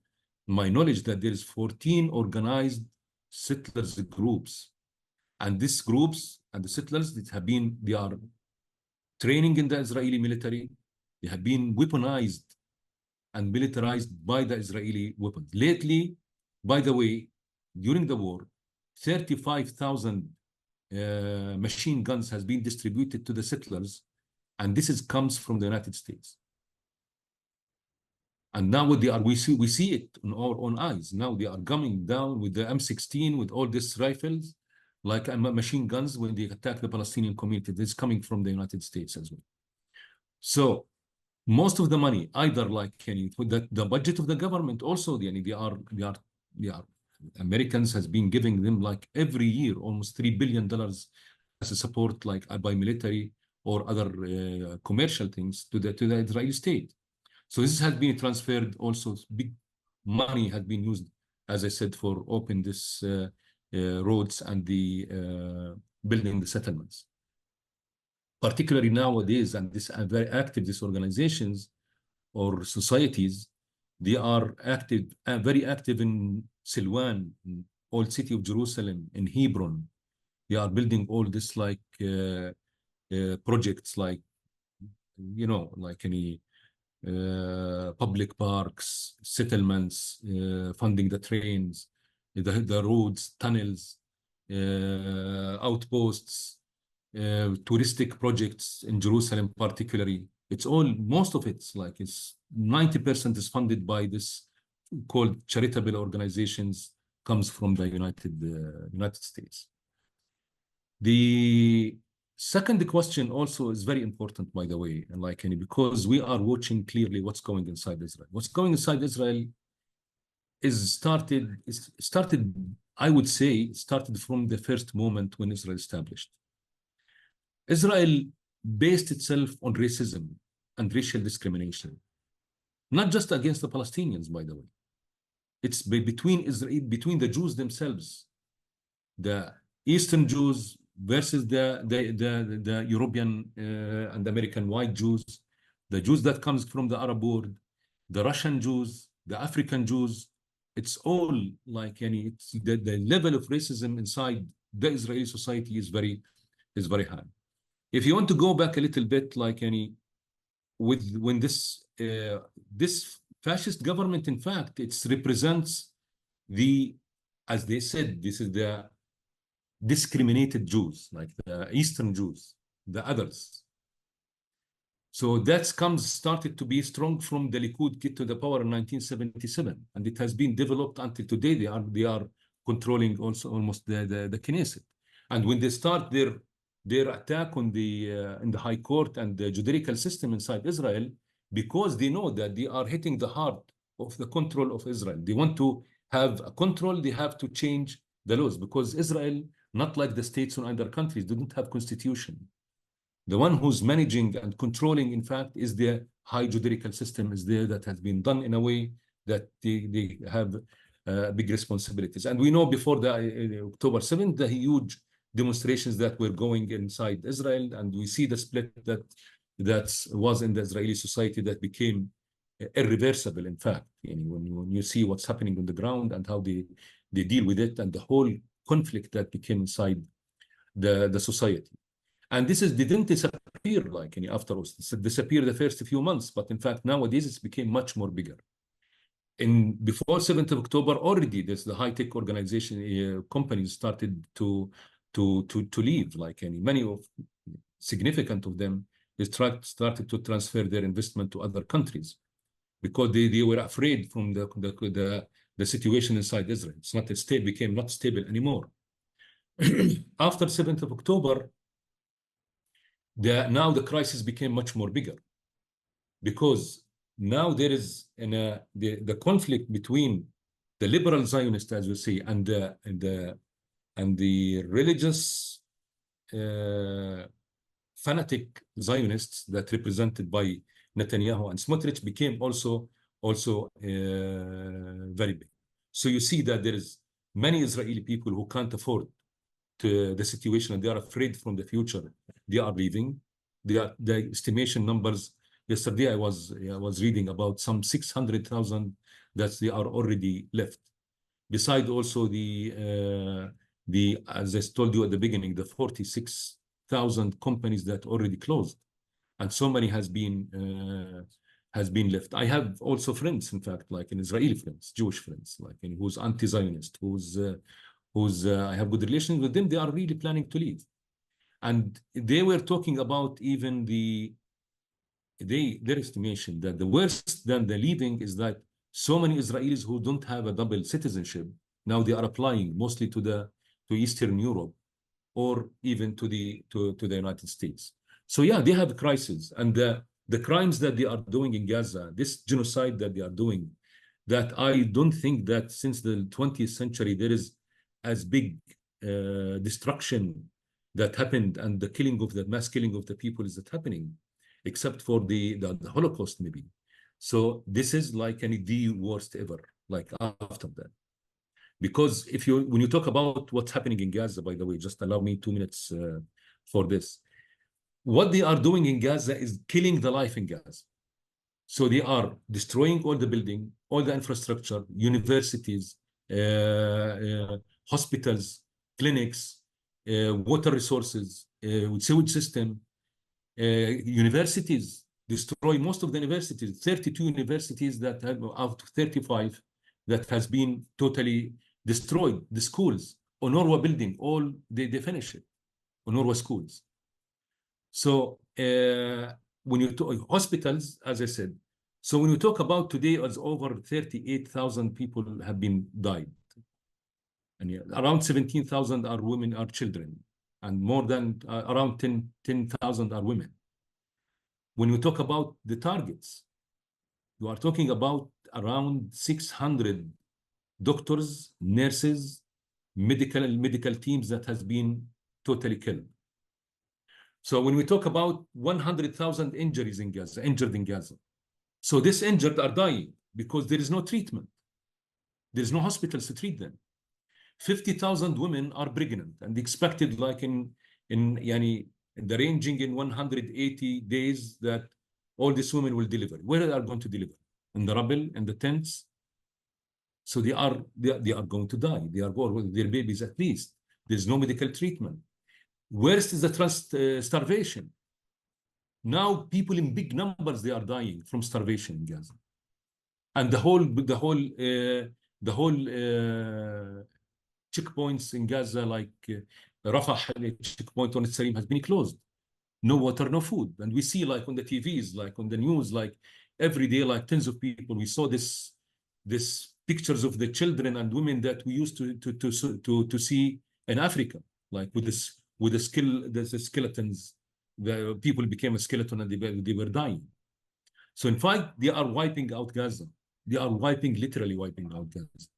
knowledge, that there is 14 organized settlers groups. And these groups and the settlers they are training in the Israeli military. They have been weaponized and militarized by the Israeli weapons. Lately, by the way, during the war, 35,000 machine guns has been distributed to the settlers, and this comes from the United States. And now we see it on our own eyes. Now they are coming down with the M16, with all these rifles, like machine guns when they attack the Palestinian community. This is coming from the United States as well. So most of the money, either like the budget of the government, also they are Americans has been giving them like every year almost $3 billion as a support, like by military or other commercial things to the Israeli state. So this has been transferred. Also, big money has been used, as I said, for open this roads and the building the settlements. Particularly nowadays, and this are very active, these organizations or societies, they are active, very active in Silwan, in old city of Jerusalem, in Hebron. They are building all this like projects, like like any public parks, settlements, funding the trains, the roads, tunnels, outposts, touristic projects in Jerusalem particularly. It's all, most of it's 90% is funded by this called charitable organizations, comes from the United States. The second question also is very important, by the way, and because we are watching clearly what's going inside Israel. What's going inside Israel started, I would say, started from the first moment when Israel established. Israel based itself on racism and racial discrimination, not just against the Palestinians, by the way. It's between the Jews themselves, the Eastern Jews versus the European and American white Jews, the Jews that comes from the Arab world, the Russian Jews, the African Jews. It's all like it's the level of racism inside the Israeli society is very high. If you want to go back a little bit, when this fascist government, in fact, it represents as they said, this is the discriminated Jews, like the Eastern Jews, the others. So that started to be strong from the Likud get to the power in 1977, and it has been developed until today. They are controlling also almost the Knesset, and when they start their attack on in the high court and the judicial system inside Israel, because they know that they are hitting the heart of the control of Israel. They want to have a control. They have to change the laws, because Israel, not like the states in other countries, they don't have constitution. The one who's managing and controlling, in fact, is the high judicial system is there, that has been done in a way that they have big responsibilities. And we know before the October 7th, the huge demonstrations that were going inside Israel, and we see the split that was in the Israeli society that became irreversible, in fact. When you see what's happening on the ground and how they deal with it, and the whole conflict that became inside the society. And this didn't disappear afterwards. It disappeared the first few months, but in fact nowadays it's became much more bigger. Before 7th of October, already the high-tech organization companies started to leave. Many of significant of them, they started to transfer their investment to other countries, because they were afraid from the situation inside Israel. Became not stable anymore. After 7th of October, now the crisis became much more bigger, because now there is the conflict between the liberal Zionists, as we say, and the religious fanatic Zionists that represented by Netanyahu and Smotrich became also very big. So you see that there is many Israeli people who can't afford to the situation, and they are afraid from the future. They are leaving. The estimation numbers. Yesterday I was reading about some 600,000 that they are already left. Beside also the as I told you at the beginning, the 46,000 companies that already closed, and so many has been left. I have also friends, in fact, like in Israeli friends, Jewish friends, like in who's anti-Zionist, who's I have good relations with them. They are really planning to leave, and they were talking about even their estimation that the worst than the leaving is that so many Israelis who don't have a double citizenship now they are applying mostly to Eastern Europe or even to the United States. So yeah, they have a crisis, and the crimes that they are doing in Gaza, this genocide that they are doing, that I don't think that since the 20th century there is as big destruction that happened, and the killing of the mass killing of the people is that happening, except for the Holocaust maybe. So this is like the worst ever, like after that. Because when you talk about what's happening in Gaza, by the way, just allow me 2 minutes for this. What they are doing in Gaza is killing the life in Gaza. So they are destroying all the building, all the infrastructure, universities, hospitals, clinics, water resources, sewage system, universities, destroy most of the universities, 32 universities that have out of 35 that has been totally destroyed. The schools, UNRWA building, all they finish it, UNRWA schools. So when you talk hospitals, as I said, so when you talk about today, as over 38,000 people have been died, and around 17,000 are women, are children, and more than around 10,000 are women. When you talk about the targets, you are talking about around 600 doctors, nurses, medical teams that has been totally killed. So when we talk about 100,000 injuries in Gaza, injured in Gaza, so this injured are dying because there is no treatment. There is no hospitals to treat them. 50,000 women are pregnant and expected like in the ranging in 180 days that all these women will deliver. Where they are going to deliver? In the rubble, in the tents. So they are going to die. They are born with their babies at least. There's no medical treatment. Worst is the starvation. Now people in big numbers, they are dying from starvation in Gaza. And the whole checkpoints in Gaza, like Rafah checkpoint on Salim, has been closed. No water, no food. And we see like on the TVs, like on the news, like every day, like tens of people. We saw this pictures of the children and women that we used to see in Africa, like with the skeletons. The people became a skeleton and they were dying. So in fact, they are wiping out Gaza. They are literally wiping out Gaza.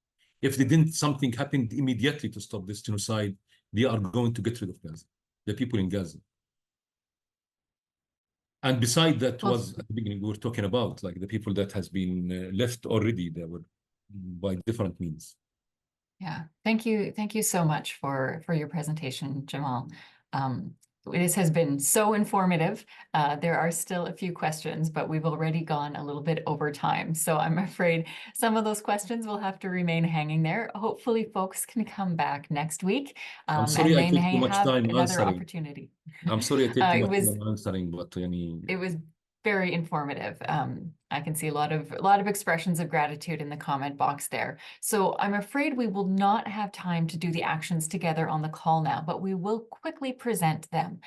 If they didn't, something happened immediately to stop this genocide, they are going to get rid of Gaza, the people in Gaza. And beside that was at the beginning, we were talking about like the people that has been left already, they were by different means. Yeah, thank you so much for your presentation, Jamal. This has been so informative. There are still a few questions, but we've already gone a little bit over time. So I'm afraid some of those questions will have to remain hanging there. Hopefully folks can come back next week. I'm sorry and I they took may too much have time another answering. opportunity. I'm sorry I take too much time answering, but it was very informative. I can see a lot of expressions of gratitude in the comment box there. So I'm afraid we will not have time to do the actions together on the call now, but we will quickly present them.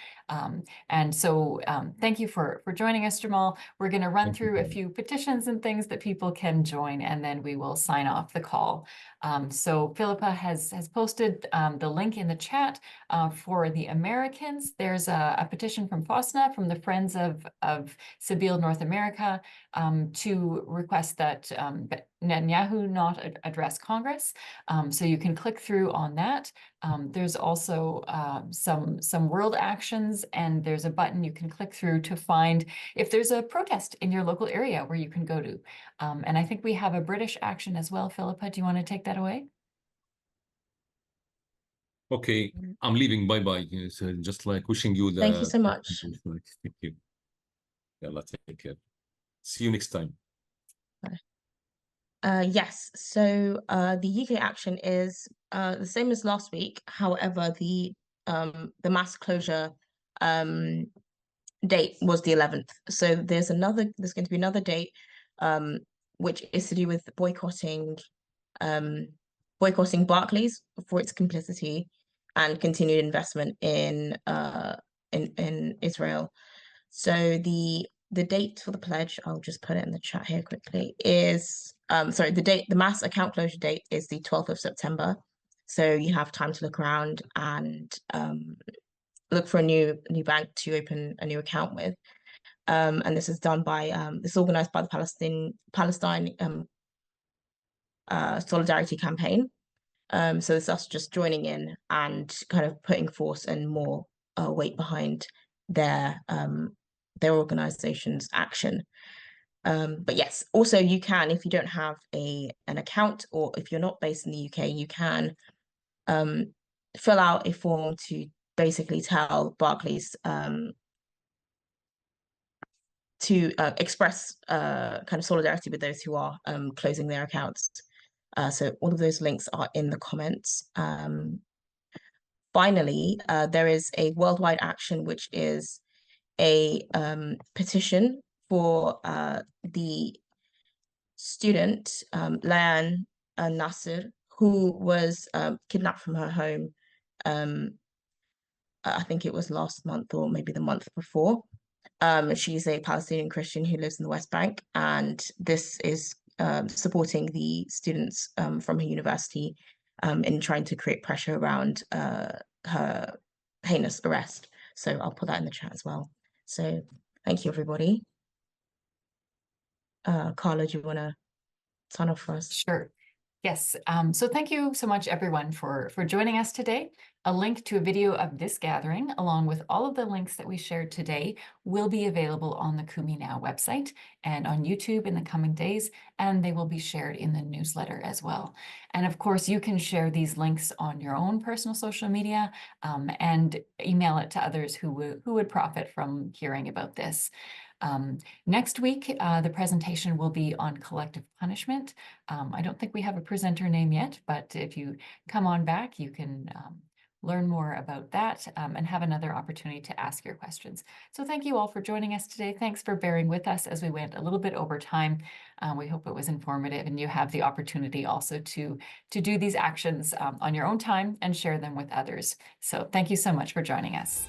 And so thank you for joining us, Jamal. We're going to run through a few petitions and things that people can join, and then we will sign off the call. So Philippa has posted the link in the chat for the Americans. There's a petition from FOSNA, from the Friends of Sabeel North America. to request that Netanyahu not address Congress. So you can click through on that. There's also some world actions, and there's a button you can click through to find if there's a protest in your local area where you can go to. And I think we have a British action as well. Philippa, do you want to take that away? Okay, I'm leaving. Bye-bye. So just like wishing you the... Thank you so much. Thank you. Yalla, take care. See you next time. Yes, so the UK action is the same as last week. However, the mass closure date was the 11th. So there's going to be another date which is to do with boycotting Barclays for its complicity and continued investment in Israel. So the date for the pledge, I'll just put it in the chat here quickly, is the mass account closure date is the 12th of September. So you have time to look around and look for a new bank to open a new account with. And this is done by this is organized by the Palestine Solidarity Campaign. So it's us just joining in and kind of putting force and more weight behind their organization's action. But yes, also you can, if you don't have an account, or if you're not based in the UK, you can fill out a form to basically tell Barclays to express kind of solidarity with those who are closing their accounts. So all of those links are in the comments. Finally, there is a worldwide action, which is a petition for the student Layan Nasser, who was kidnapped from her home. I think it was last month or maybe the month before. She's a Palestinian Christian who lives in the West Bank, and this is supporting the students from her university in trying to create pressure around her heinous arrest. So I'll put that in the chat as well. So thank you, everybody. Carla, do you want to sign off for us? Sure. Yes. So thank you so much, everyone, for joining us today. A link to a video of this gathering, along with all of the links that we shared today, will be available on the Kumi Now website and on YouTube in the coming days, and they will be shared in the newsletter as well. And of course, you can share these links on your own personal social media and email it to others who would profit from hearing about this. Next week, the presentation will be on collective punishment. I don't think we have a presenter name yet, but if you come on back, you can learn more about that and have another opportunity to ask your questions. So thank you all for joining us today. Thanks for bearing with us as we went a little bit over time. We hope it was informative, and you have the opportunity also to do these actions on your own time and share them with others. So thank you so much for joining us.